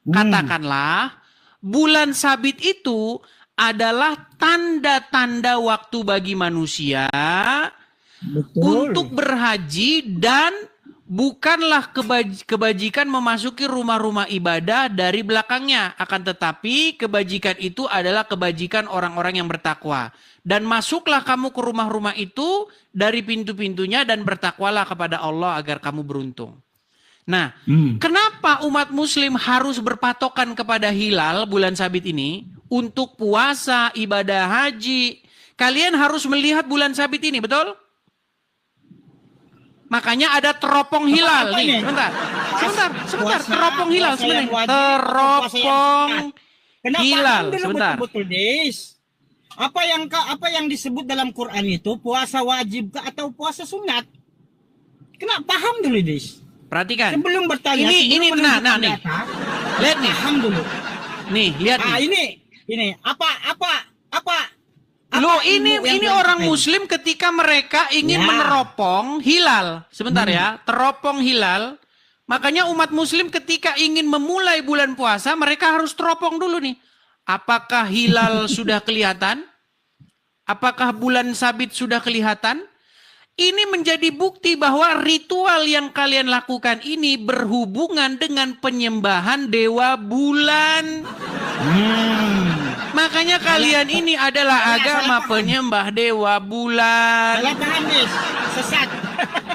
Katakanlah, bulan sabit itu adalah tanda-tanda waktu bagi manusia untuk berhaji dan bukanlah kebajikan memasuki rumah-rumah ibadah dari belakangnya. Akan tetapi kebajikan itu adalah kebajikan orang-orang yang bertakwa. Dan masuklah kamu ke rumah-rumah itu dari pintu-pintunya dan bertakwalah kepada Allah agar kamu beruntung. Nah, kenapa umat muslim harus berpatokan kepada hilal bulan sabit ini untuk puasa, ibadah haji? Kalian harus melihat bulan sabit ini, betul? Makanya ada teropong hilal nih. Sebentar. Teropong hilal sebenarnya. Teropong Kenapa Hilal, dulu sebentar. betul-betul, Des? Apa yang disebut dalam Quran itu puasa wajib atau puasa sunat? Kena paham dulu, Des. Perhatikan. Sebelum bertanya, Ini nah nih. Lihat nih. Paham dulu. Nih, lihat nih. Ini apa Loh, ilmu yang ini Tuhan orang pakai? Muslim ketika mereka ingin meneropong hilal. Sebentar ya, teropong hilal. Makanya umat Muslim ketika ingin memulai bulan puasa, mereka harus teropong dulu nih. Apakah hilal sudah kelihatan? Apakah bulan sabit sudah kelihatan? Ini menjadi bukti bahwa ritual yang kalian lakukan ini berhubungan dengan penyembahan dewa bulan. Makanya kalian ini adalah agama penyembah dewa bulan. Salah paham, Des. Sesat.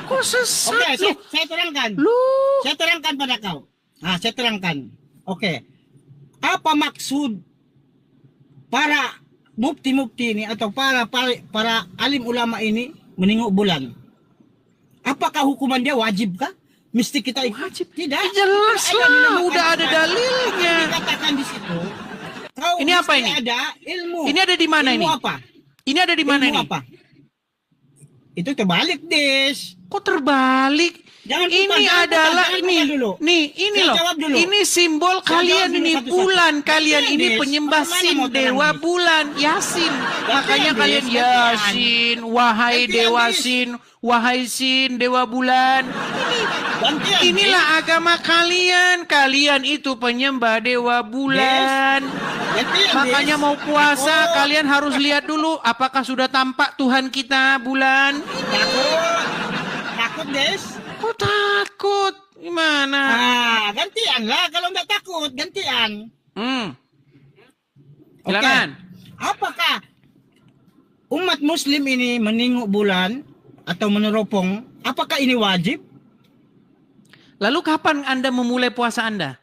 Kok sesat? Oke, saya terangkan. Saya terangkan pada kau. Nah, saya terangkan. Oke. Apa maksud para mufti-mufti ini atau para alim ulama ini menengok bulan? Apakah hukuman dia wajib kah? Mesti kita ikut? Wajib. Tidak. Jelas lah, udah ada dalilnya. Dikatakan di situ. Ini apa ini? Ada ilmu. Ini ada di mana ilmu ini? Apa? Ini ada di mana ilmu ini? Apa? Itu terbalik, Des. Kok terbalik? Jangan ini adalah ini loh. Ini loh. Ini simbol kalian ini bulan. Kalian ini penyembah dewa bulan, Yasin. Makanya kalian Yasin, wahai dewa Sin, wahai Sin, dewa bulan. Inilah agama kalian. Kalian itu penyembah dewa bulan. Makanya mau puasa kalian harus lihat dulu apakah sudah tampak Tuhan kita bulan. Takut, Des? Kok takut? Gimana? Gantian lah. Kalau nggak takut, gantian. Silakan. Apakah umat Muslim ini menengok bulan atau meneropong? Apakah ini wajib? Lalu kapan Anda memulai puasa Anda?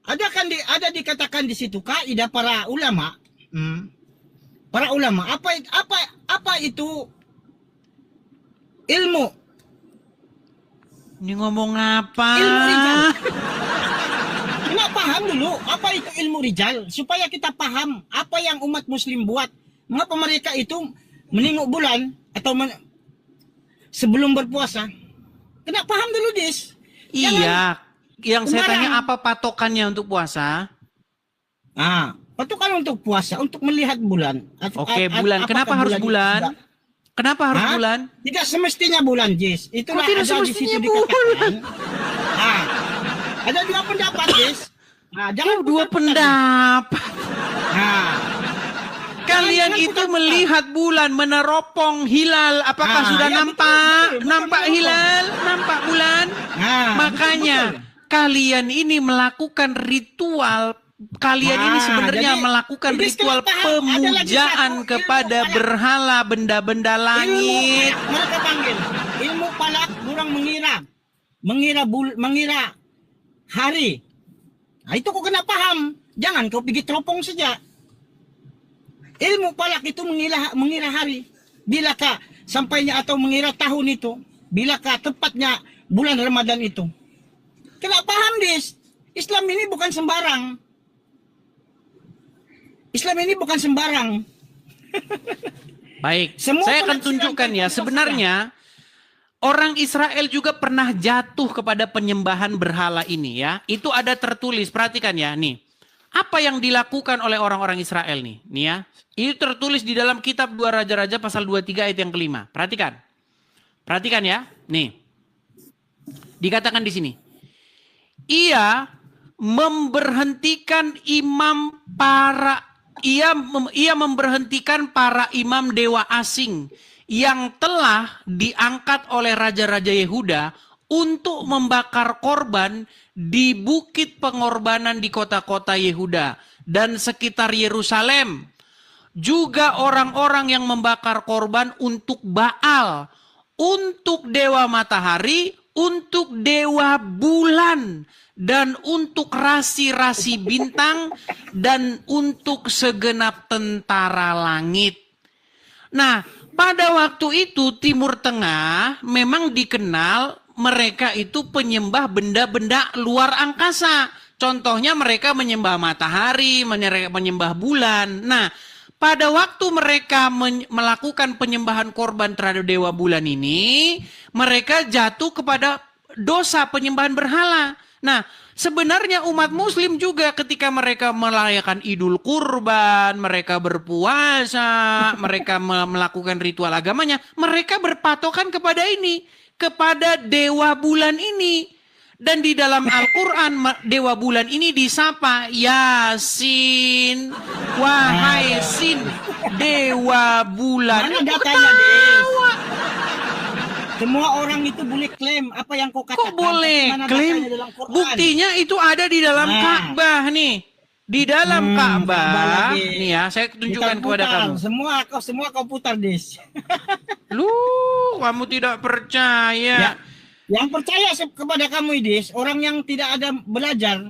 Ada dikatakan di situ kaidah para ulama. Para ulama, apa itu ilmu? Ini ngomong apa? Ilmu rijal. Kita paham dulu apa itu ilmu rijal supaya kita paham apa yang umat Muslim buat. Mengapa mereka itu menengok bulan atau sebelum berpuasa? Kena paham dulu, Dis. Iya. Yang saya tanya apa patokannya untuk puasa? Patokan untuk puasa untuk melihat bulan. Oke, bulan. Kenapa harus bulan? Kenapa harus bulan? Tidak semestinya bulan, Jis. Itulah tidak ada di situ dikatakan. Ada dua pendapat, Jis. Jangan dua pendapat. Kalian itu melihat bulan meneropong hilal. Apakah sudah nampak? Nampak hilal? Nampak bulan? Makanya kalian ini melakukan ritual. Kalian ini sebenarnya melakukan ritual pemujaan kepada berhala benda-benda langit. Mereka panggil ilmu falak, orang mengira hari. Nah, itu kau kena paham. Jangan kau pergi teropong saja. Ilmu falak itu mengira hari. Bilakah sampainya atau mengira tahun itu? Bilakah tepatnya bulan Ramadan itu? Kena paham, Dis. Islam ini bukan sembarang. Islam ini bukan sembarang. Baik, saya akan tunjukkan ya. Sebenarnya orang Israel juga pernah jatuh kepada penyembahan berhala ini ya. Itu ada tertulis, perhatikan ya nih. Apa yang dilakukan oleh orang-orang Israel nih? Nih ya. Itu tertulis di dalam kitab 2 Raja-Raja pasal 23 ayat yang kelima. Perhatikan. Perhatikan ya. Nih. Dikatakan di sini. Ia memberhentikan para imam dewa asing yang telah diangkat oleh raja-raja Yehuda untuk membakar korban di bukit pengorbanan di kota-kota Yehuda dan sekitar Yerusalem. Juga orang-orang yang membakar korban untuk Baal, untuk dewa matahari, untuk dewa bulan, dan untuk rasi-rasi bintang, dan untuk segenap tentara langit. Nah, pada waktu itu Timur Tengah memang dikenal mereka itu penyembah benda-benda luar angkasa. Contohnya mereka menyembah matahari, menyembah bulan. Nah, pada waktu mereka melakukan penyembahan korban terhadap dewa bulan ini, mereka jatuh kepada dosa penyembahan berhala. Nah, sebenarnya umat muslim juga ketika mereka merayakan Idul Kurban, mereka berpuasa, mereka melakukan ritual agamanya, mereka berpatokan kepada ini, kepada dewa bulan ini. Dan di dalam Al-Quran, dewa bulan ini disapa Yasin. Wahai Sin, dewa bulan. Mana datanya, Des? Semua orang itu boleh klaim apa yang kau katakan. Kok boleh klaim? Buktinya itu ada di dalam Ka'bah nih. Di dalam Ka'bah, nih ya, saya tunjukkan kepada kamu. Semua kau putar, Des. Lu, kamu tidak percaya. Ya. Yang percaya kepada kamu, Des, orang yang tidak ada belajar,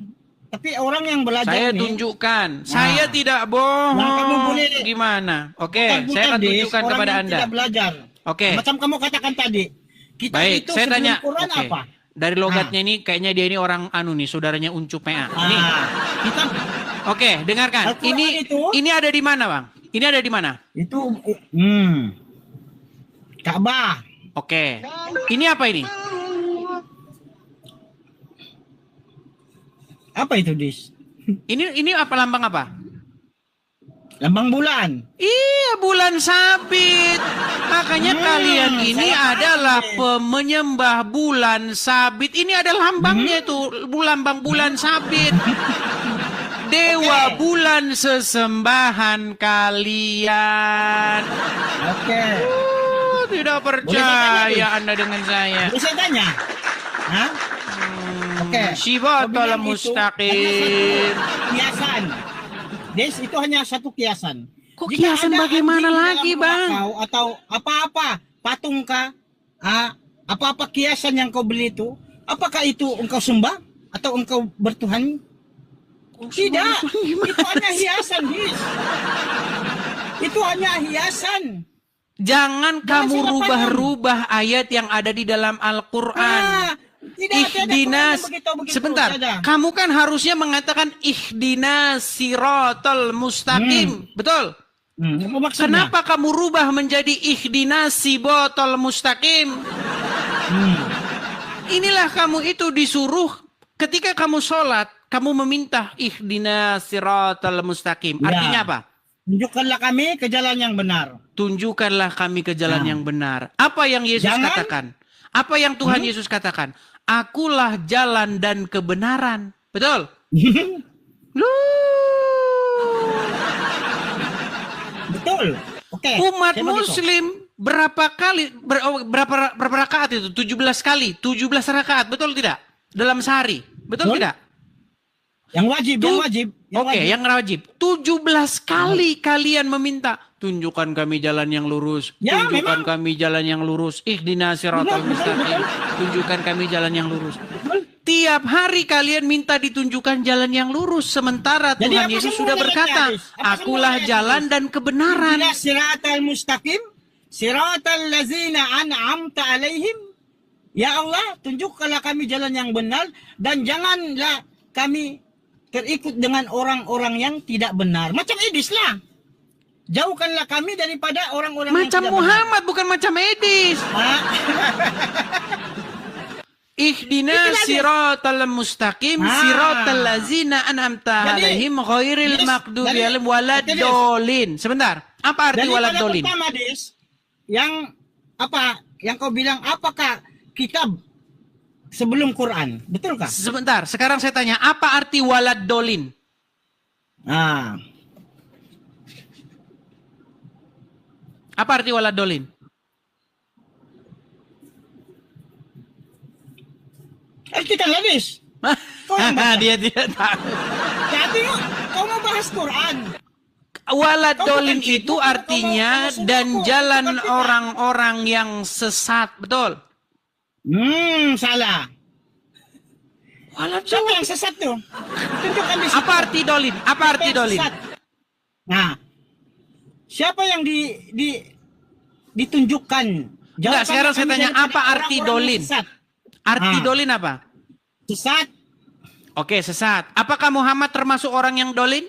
tapi orang yang belajar. Saya tunjukkan, saya tidak bohong. Nah, kamu boleh gimana? Oke, saya akan tunjukkan kepada Anda. Tidak belajar. Oke. Macam kamu katakan tadi. Kita baik, itu saya tanya. Quran apa? Dari logatnya ini kayaknya dia ini orang nih, saudaranya Uncu PA. Nih. Kita Oke, dengarkan. Ini ada di mana, Bang? Ini ada di mana? Itu Ka'bah. Oke. Ini apa ini? Apa itu, Dis? Ini apa, lambang apa? Lambang bulan. Iya, bulan sabit. Makanya kalian ini adalah penyembah bulan sabit. Ini ada lambangnya itu, lambang bulan sabit. Dewa bulan sesembahan kalian. Oke. Tidak percaya Anda dengan saya. Bisa tanya? Hah? Oke. Siratal mustaqim. Kiasan. Des, itu hanya satu kiasan. Kok kiasan bagaimana lagi, Bang? Atau apa-apa, patung kah? Apa-apa kiasan yang kau beli itu, apakah itu engkau sembah atau engkau bertuhan? Tidak. Itu hanya hiasan, Des. Itu hanya hiasan. Jangan kamu rubah-rubah ayat yang ada di dalam Al-Quran. Ihdinas, sebentar, kamu kan harusnya mengatakan ihdinas siratal mustaqim, betul? Kenapa kamu rubah menjadi ihdinas siratal mustaqim? Inilah kamu itu disuruh ketika kamu sholat, kamu meminta ihdinas siratal mustaqim. Artinya apa? Tunjukkanlah kami ke jalan yang benar. Tunjukkanlah kami ke jalan yang benar. Apa yang Yesus katakan? Apa yang Tuhan Yesus katakan? Akulah jalan dan kebenaran. Betul? Betul. Oke. Umat muslim berapa kali berapa rakaat itu? 17 kali, 17 rakaat, betul tidak? Dalam sehari. Betul tidak? Yang wajib, yang wajib. 17 kali kalian meminta, tunjukkan kami jalan yang lurus. Tunjukkan kami jalan yang lurus. Ihdinas siratal mustaqim. Tunjukkan kami jalan yang lurus. Tiap hari kalian minta ditunjukkan jalan yang lurus, sementara Tuhan Yesus sudah berkata, akulah jalan dan kebenaran. Ihdinas siratal mustaqim, siratal ladzina an'amta alaihim. Ya Allah, tunjukkanlah kami jalan yang benar dan janganlah kami terikut dengan orang-orang yang tidak benar. Macam Edis lah. Jauhkanlah kami daripada orang-orang yang tidak Muhammad benar. Bukan macam Edis. Ihdinas siratal mustaqim, siratal ladzina an'amta alaihim ghairil maghdubi alaihim waladdallin. Sebentar. Apa arti waladdallin? Pertama, Des, yang kau bilang apakah kitab sebelum Quran, betulkah? Sebentar, sekarang saya tanya, apa arti waladdallin? Apa arti waladdallin? Kita habis. Dia tidak tahu. Jadi kau mau bahas Quran. Waladdallin itu artinya dan jalan orang-orang yang sesat, betul? Salah. Siapa yang sesat tuh? Tunjukkan di situ. Apa arti dolin? Apa arti dolin? Nah, siapa yang ditunjukkan? Enggak, sekarang saya tanya apa arti dolin? Arti dolin apa? Sesat. Oke, sesat. Apakah Muhammad termasuk orang yang dolin?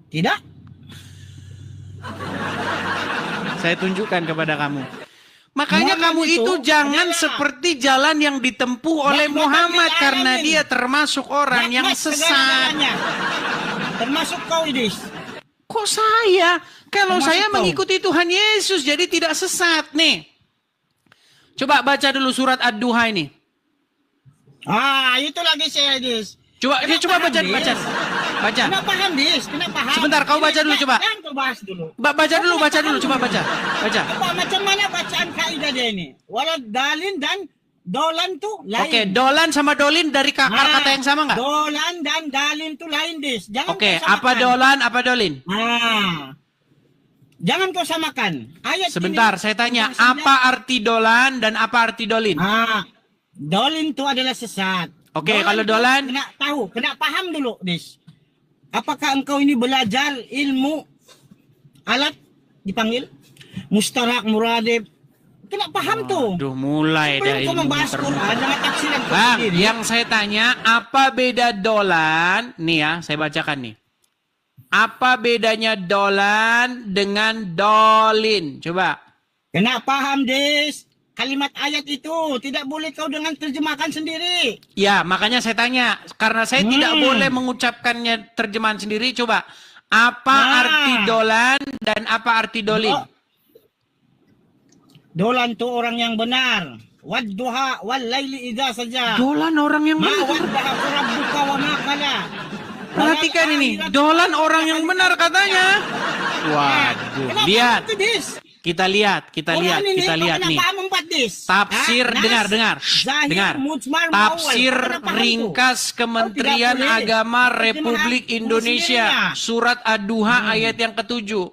Tidak. Saya tunjukkan kepada kamu. Makanya kamu itu jangan seperti jalan yang ditempuh oleh Muhammad karena dia termasuk orang yang sesat. Termasuk kau, Idris. Kok saya? Kalau Termasuk saya kau. mengikuti Tuhan Yesus jadi tidak sesat nih. Coba baca dulu surat Ad-Duha ini. Ah, itu lagi saya, Idris. Coba baca. Kena paham, Dis. Kena paham. Sebentar, kau baca dulu coba. Jangan kau bahas dulu. Baca dulu, coba baca. Apa, macam mana bacaan kaidah dia ini? Walau dalin dan dolan tuh lain. Oke, dolan sama dolin dari kata yang sama nggak? Dolan dan dalin tuh lain, Dis. Jangan Oke, kau samakan. apa dolan, apa dolin? Jangan kau samakan. Ayat Sebentar, ini, saya tanya, apa arti dolan dan apa arti dolin? Dolin itu adalah sesat. Oke, kalau dolan? Kena tahu, kena paham dulu, Dis. Apakah engkau ini belajar ilmu alat dipanggil? Mustarak, muradib. Kena paham tuh. Aduh, mulai dah Sebelum kau ilmu membahas Quran dengan tafsiran kau Bang, sendiri. yang saya tanya, apa beda dolan? Nih ya, saya bacakan nih. Apa bedanya dolan dengan dolin? Coba. Kena paham, Dis. Kalimat ayat itu tidak boleh kau dengan terjemahkan sendiri. Ya, makanya saya tanya. Karena saya tidak boleh mengucapkannya terjemahan sendiri. Coba. Apa arti dolan dan apa arti dolin? Dolan tuh orang yang benar. Wadduha wal laili idza saja. Dolan orang yang benar. Rabbuka wa ma qala. Perhatikan ini. Dolan orang yang benar katanya. Waduh. Lihat. Kita lihat nih. Tafsir, dengar. Tafsir ringkas Kementerian Agama Republik Indonesia. Surat Ad-Duha ayat yang ke-7.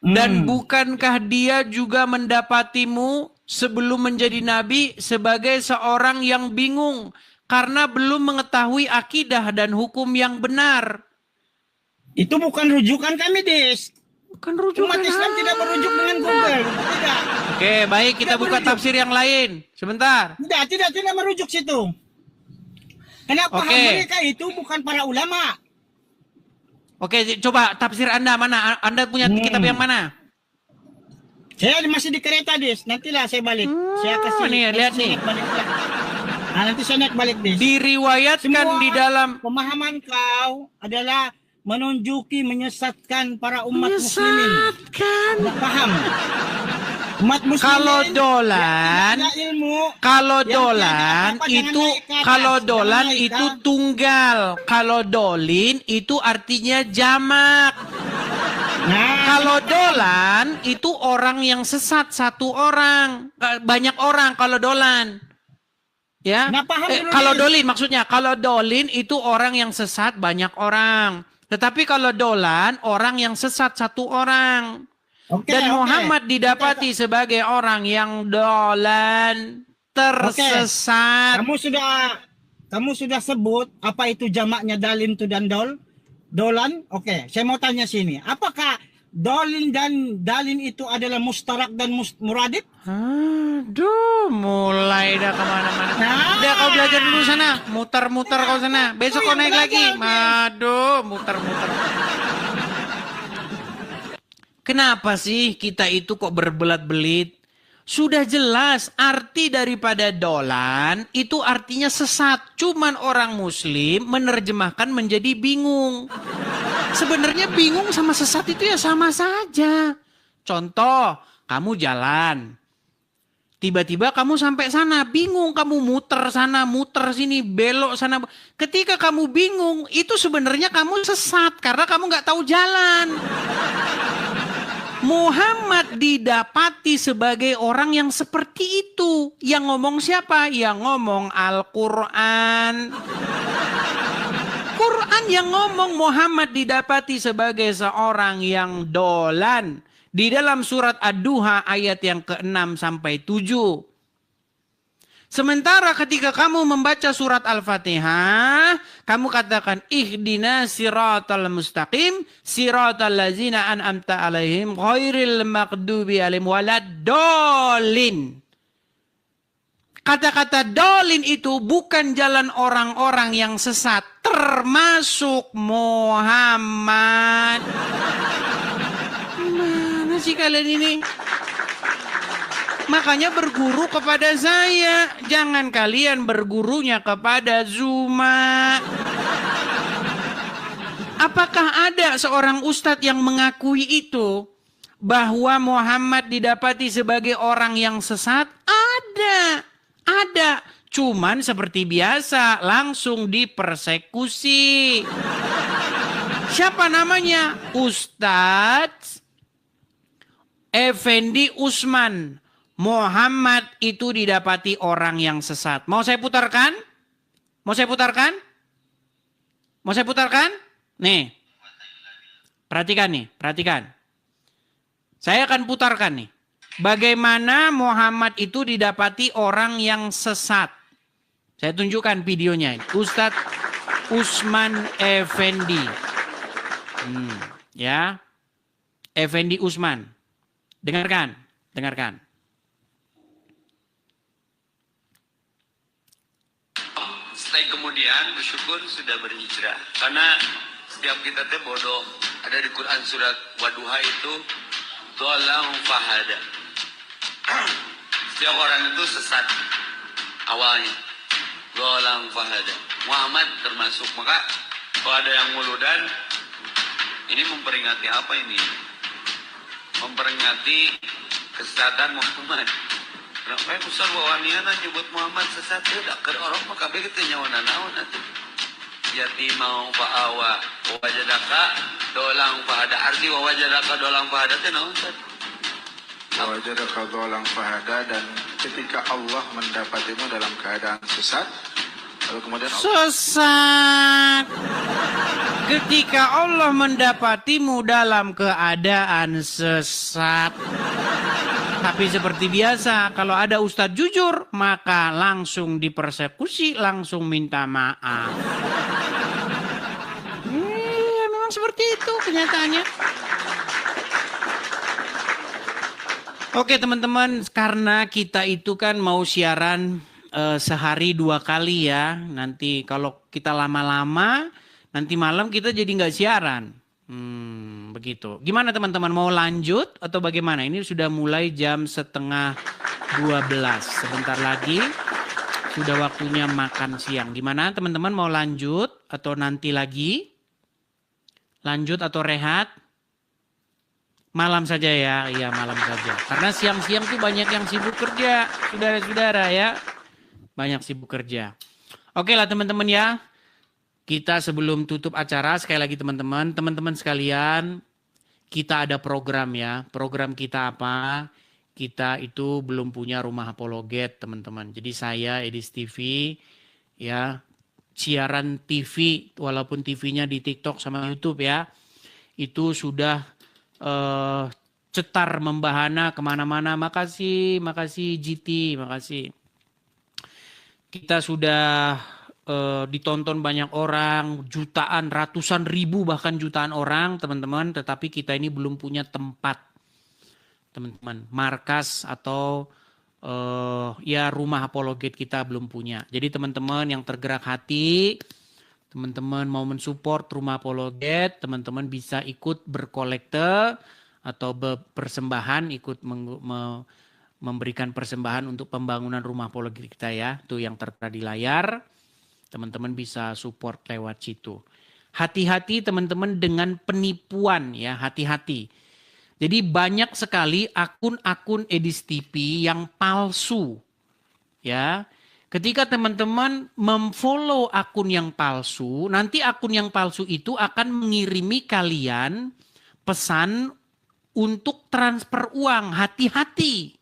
Dan bukankah dia juga mendapatimu sebelum menjadi nabi sebagai seorang yang bingung karena belum mengetahui akidah dan hukum yang benar? Itu bukan rujukan kami, Des. Bukan rujukan. Umat Islam tidak merujuk dengan Google. Tidak. Oke, baik, kita buka tafsir yang lain. Sebentar. Tidak merujuk situ. Kenapa mereka itu bukan para ulama? Oke, coba tafsir Anda mana? Anda punya kitab yang mana? Saya masih di kereta, Des. Nantilah saya balik. Saya kasih. Nih, lihat nih. Nanti saya naik balik, Des. Diriwayatkan di dalam pemahaman kau adalah menunjuki menyesatkan para umat muslimin. Tidak paham. Umat muslimin. Kalau dolan itu tunggal. Kalau dolin itu artinya jamak. Kalau dolan itu orang yang sesat satu orang, banyak orang kalau dolan. Ya. Kalau dolin maksudnya, kalau dolin itu orang yang sesat banyak orang. Tetapi kalau dolan, orang yang sesat satu orang. Dan Muhammad didapati sebagai orang yang dolan, tersesat. Kamu sudah sebut apa itu jamaknya dalin itu dan dolan. Oke, saya mau tanya sini. Apakah dolin dan dalin itu adalah mustarak dan muradib? Aduh, mulai dah kemana-mana. Udah kau belajar dulu sana, muter-muter kau sana. Besok kau naik lagi. Aduh, muter-muter. Kenapa sih kita itu kok berbelat-belit? Sudah jelas arti daripada dolan itu artinya sesat. Cuman orang muslim menerjemahkan menjadi bingung. Sebenarnya bingung sama sesat itu ya sama saja. Contoh, kamu jalan. Tiba-tiba kamu sampai sana, bingung, kamu muter sana, muter sini, belok sana. Ketika kamu bingung, itu sebenarnya kamu sesat karena kamu nggak tahu jalan. Muhammad didapati sebagai orang yang seperti itu. Yang ngomong siapa? Yang ngomong Al-Quran. Quran yang ngomong Muhammad didapati sebagai seorang yang dolan. Di dalam surat Ad-Duha ayat yang ke-6 sampai 7. Sementara ketika kamu membaca surat Al-Fatihah, kamu katakan ihdina siratal mustaqim, siratal ladzina an'amta alaihim ghairil maghdubi alaihim waladdallin. Kata-kata dolin itu bukan jalan orang-orang yang sesat, termasuk Muhammad. Gimana sih kalian ini? Makanya berguru kepada saya, jangan kalian bergurunya kepada Zuma. Apakah ada seorang ustadz yang mengakui itu? Bahwa Muhammad didapati sebagai orang yang sesat? Ada. Cuman seperti biasa, langsung dipersekusi. Siapa namanya? Ustadz Effendi Usman. Muhammad itu didapati orang yang sesat. Mau saya putarkan? Nih. Perhatikan. Saya akan putarkan nih. Bagaimana Muhammad itu didapati orang yang sesat. Saya tunjukkan videonya. Ustadz Usman Effendi. Ya. Effendi Usman. Dengarkan. Setelah kemudian bersyukur sudah berhijrah. Karena setiap kita teh bodoh. Ada di Quran surat Waduha itu Dolang fahada. Setiap orang itu sesat awalnya. Dolang fahada. Muhammad termasuk. Maka kalau ada yang muludan, ini memperingati apa ini? Memperingati kesesatan Muhammad. Kenapa yang usah wawaniana nyebut Muhammad sesat? Tidak ke orang maka begitu nyawana naon atuh. Yati mau fa'awa wajadaka dolang fahada. Arti wajadaka dolang fahada itu naon tadi? Wajadaka dolang fahada, dan ketika Allah mendapatimu dalam keadaan sesat, lalu kemudian sesat. Ketika Allah mendapatimu dalam keadaan sesat. Tapi seperti biasa, kalau ada ustadz jujur, maka langsung dipersekusi, langsung minta maaf. Memang seperti itu kenyataannya. Oke teman-teman, karena kita itu kan mau siaran sehari 2 kali ya. Nanti kalau kita lama-lama, nanti malam kita jadi nggak siaran. Begitu. Gimana teman-teman, mau lanjut atau bagaimana? Ini sudah mulai jam 11:30. Sebentar lagi sudah waktunya makan siang. Gimana teman-teman, mau lanjut atau nanti lagi? Lanjut atau rehat? Malam saja ya. Iya, malam saja. Karena siang-siang tuh banyak yang sibuk kerja. Saudara-saudara ya. Banyak sibuk kerja. Oke lah teman-teman ya. Kita sebelum tutup acara, sekali lagi teman-teman sekalian, kita ada program ya. Program kita apa? Kita itu belum punya rumah apologet teman-teman. Jadi saya, Edis TV, ya siaran TV, walaupun TV-nya di TikTok sama YouTube ya, itu sudah cetar membahana kemana-mana. Makasih GT, makasih. Kita sudah ditonton banyak orang, jutaan, ratusan ribu bahkan jutaan orang teman-teman, tetapi kita ini belum punya tempat teman-teman, markas atau ya rumah apologet kita belum punya. Jadi teman-teman yang tergerak hati, teman-teman mau mensupport rumah apologet, teman-teman bisa ikut berkolekte atau persembahan, ikut memberikan persembahan untuk pembangunan rumah apologet kita ya, tuh yang tertera di layar. Teman-teman bisa support lewat situ. Hati-hati teman-teman dengan penipuan ya, hati-hati. Jadi banyak sekali akun-akun Edis TV yang palsu. Ya. Ketika teman-teman memfollow akun yang palsu, nanti akun yang palsu itu akan mengirimi kalian pesan untuk transfer uang. Hati-hati.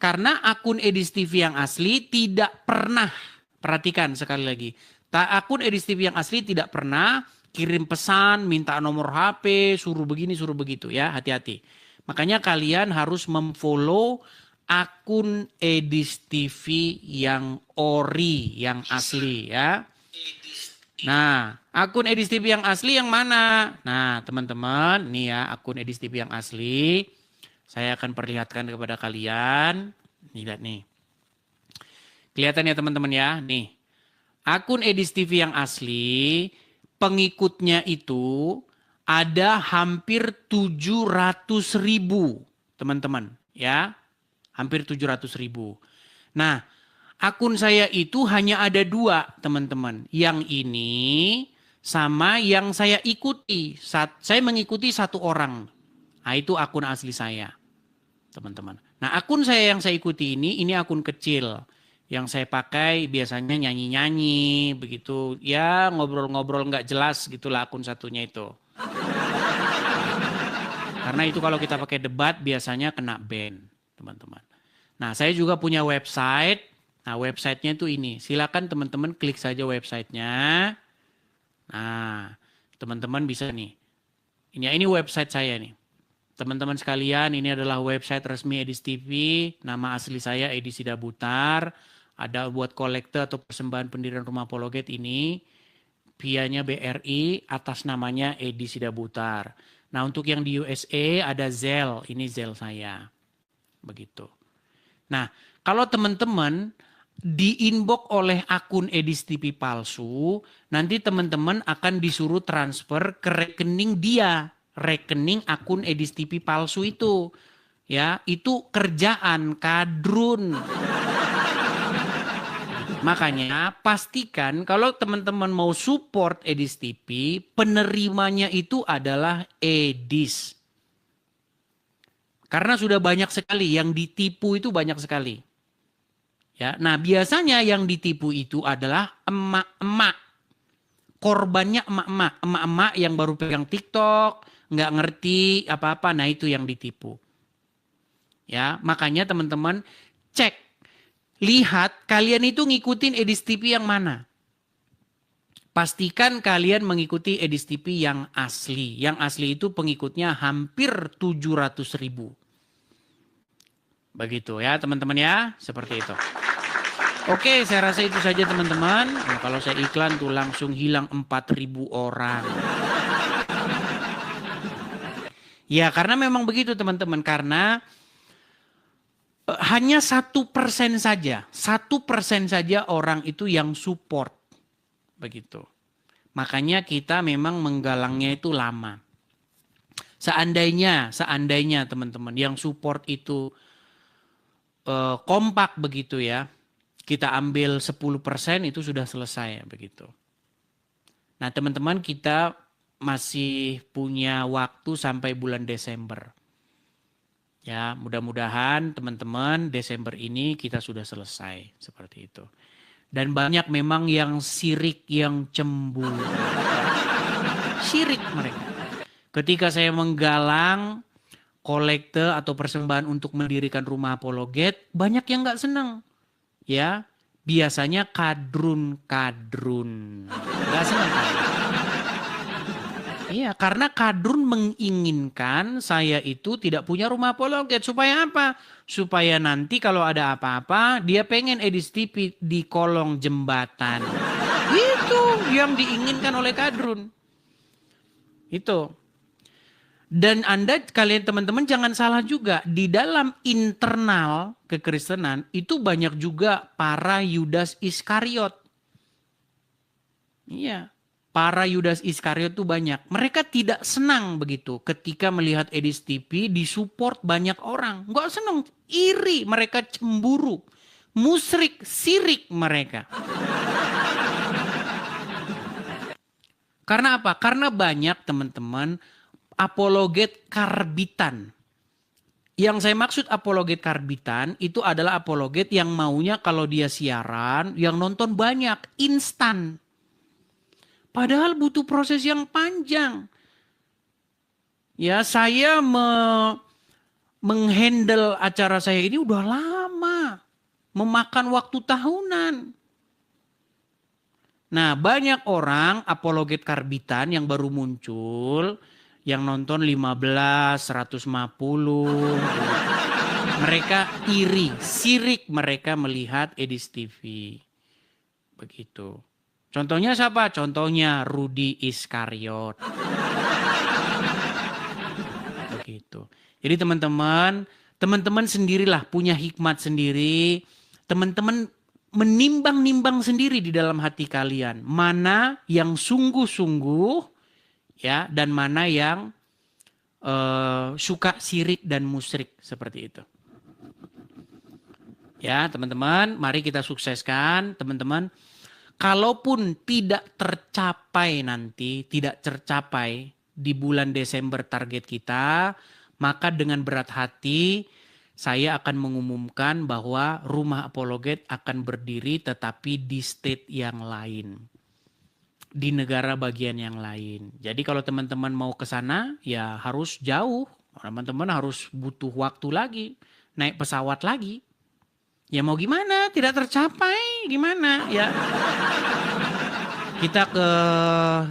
Karena akun Edis TV yang asli tidak pernah, perhatikan sekali lagi. Akun Edis TV yang asli tidak pernah kirim pesan, minta nomor HP, suruh begini, suruh begitu ya. Hati-hati. Makanya kalian harus memfollow akun Edis TV yang ori, yang asli ya. Nah, akun Edis TV yang asli yang mana? Nah, teman-teman, nih ya akun Edis TV yang asli. Saya akan perlihatkan kepada kalian. Nih, lihat nih. Kelihatan ya teman-teman ya, nih. Akun Edis TV yang asli, pengikutnya itu ada hampir 700.000, teman-teman, ya. Hampir 700.000. Nah, akun saya itu hanya ada 2, teman-teman. Yang ini sama yang saya ikuti. Saya mengikuti 1 orang. Nah, itu akun asli saya, teman-teman. Nah, akun saya yang saya ikuti ini akun kecil. Yang saya pakai biasanya nyanyi-nyanyi, begitu. Ya, ngobrol-ngobrol nggak jelas gitulah akun satunya itu. Karena itu kalau kita pakai debat biasanya kena ban, teman-teman. Nah, saya juga punya website. Nah, websitenya itu ini. Silakan teman-teman klik saja websitenya. Nah, teman-teman bisa nih. Ini website saya nih. Teman-teman sekalian, ini adalah website resmi Edis TV. Nama asli saya Edi Sidabutar. Ada buat kolektor atau persembahan pendirian rumah apologet ini. Via-nya BRI, atas namanya Edi Sidabutar. Nah, untuk yang di USA ada Zelle. Ini Zelle saya. Begitu. Nah, kalau teman-teman di-inbox oleh akun Edis TV palsu, nanti teman-teman akan disuruh transfer ke rekening dia, rekening akun Edis TV palsu itu. Ya, itu kerjaan kadrun. Makanya pastikan kalau teman-teman mau support Edis TV, penerimanya itu adalah Edis. Karena sudah banyak sekali yang ditipu, itu banyak sekali. Ya, nah biasanya yang ditipu itu adalah emak-emak. Korbannya emak-emak. Emak-emak yang baru pegang TikTok, nggak ngerti apa-apa, nah itu yang ditipu. Ya, makanya teman-teman cek, lihat kalian itu ngikutin Edis TV yang mana. Pastikan kalian mengikuti Edis TV yang asli. Yang asli itu pengikutnya hampir 700.000. Begitu ya teman-teman ya. Seperti itu. Oke, saya rasa itu saja teman-teman. Nah, kalau saya iklan tuh langsung hilang 4.000 orang. Ya karena memang begitu teman-teman. Karena hanya 1% saja. 1% saja orang itu yang support. Begitu. Makanya kita memang menggalangnya itu lama. Seandainya teman-teman yang support itu kompak begitu ya. Kita ambil 10% itu sudah selesai begitu. Nah, teman-teman kita masih punya waktu sampai bulan Desember. Ya, mudah-mudahan teman-teman Desember ini kita sudah selesai seperti itu. Dan banyak memang yang sirik, yang cemburu. Sirik mereka. Ketika saya menggalang kolekte atau persembahan untuk mendirikan rumah apologet, banyak yang nggak senang. Ya, biasanya kadrun. Nggak senang. Iya, karena kadrun menginginkan saya itu tidak punya rumah apologet. Supaya apa? Supaya nanti kalau ada apa-apa, dia pengen Edis TV di kolong jembatan. Itu yang diinginkan oleh kadrun. Itu. Dan kalian teman-teman jangan salah juga. Di dalam internal kekristenan itu banyak juga para Yudas Iskariot. Iya. Para Yudas Iskariot itu banyak. Mereka tidak senang begitu ketika melihat Edis TV disupport banyak orang. Nggak senang, iri, mereka cemburu. Musyrik, sirik mereka. Karena apa? Karena banyak teman-teman apologet karbitan. Yang saya maksud apologet karbitan itu adalah apologet yang maunya kalau dia siaran, yang nonton banyak, instan. Padahal butuh proses yang panjang. Ya, saya menghandle acara saya ini udah lama. Memakan waktu tahunan. Nah, banyak orang apologet karbitan yang baru muncul, yang nonton 15, 150. Mereka iri, sirik mereka melihat Edis TV. Begitu. Contohnya siapa? Contohnya Rudi Iskariot. Begitu. Jadi teman-teman sendirilah punya hikmat sendiri. Teman-teman menimbang-nimbang sendiri di dalam hati kalian. Mana yang sungguh-sungguh ya, dan mana yang suka syirik dan musyrik seperti itu. Ya teman-teman, mari kita sukseskan teman-teman. Kalaupun tidak tercapai nanti, tidak tercapai di bulan Desember target kita, maka dengan berat hati saya akan mengumumkan bahwa Rumah Apologet akan berdiri tetapi di state yang lain. Di negara bagian yang lain. Jadi kalau teman-teman mau ke sana ya harus jauh. Teman-teman harus butuh waktu lagi. Naik pesawat lagi. Ya mau gimana? Tidak tercapai gimana? Ya. Kita ke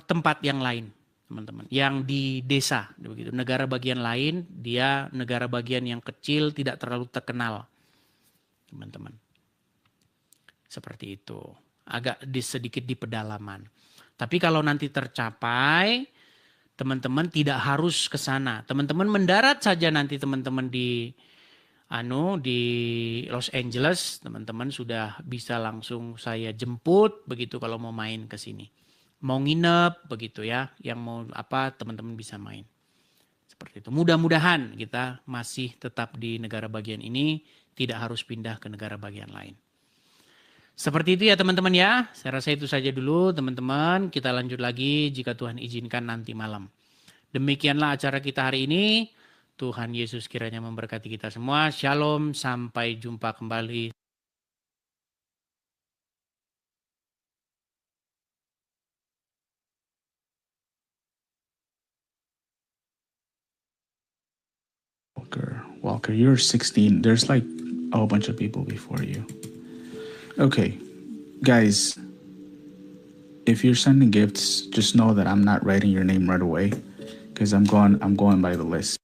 tempat yang lain, teman-teman. Yang di desa, begitu. Negara bagian lain, dia negara bagian yang kecil, tidak terlalu terkenal, teman-teman. Seperti itu. Agak sedikit di pedalaman. Tapi kalau nanti tercapai, teman-teman tidak harus ke sana. Teman-teman mendarat saja nanti teman-teman di Los Angeles, teman-teman sudah bisa langsung saya jemput begitu kalau mau main ke sini. Mau nginep begitu ya, yang mau apa teman-teman bisa main. Seperti itu. Mudah-mudahan kita masih tetap di negara bagian ini, tidak harus pindah ke negara bagian lain. Seperti itu ya teman-teman ya. Saya rasa itu saja dulu teman-teman. Kita lanjut lagi jika Tuhan izinkan nanti malam. Demikianlah acara kita hari ini. Tuhan Yesus kiranya memberkati kita semua. Shalom, sampai jumpa kembali. Walker, you're 16. There's like a whole bunch of people before you. Okay, guys, if you're sending gifts, just know that I'm not writing your name right away because I'm going by the list.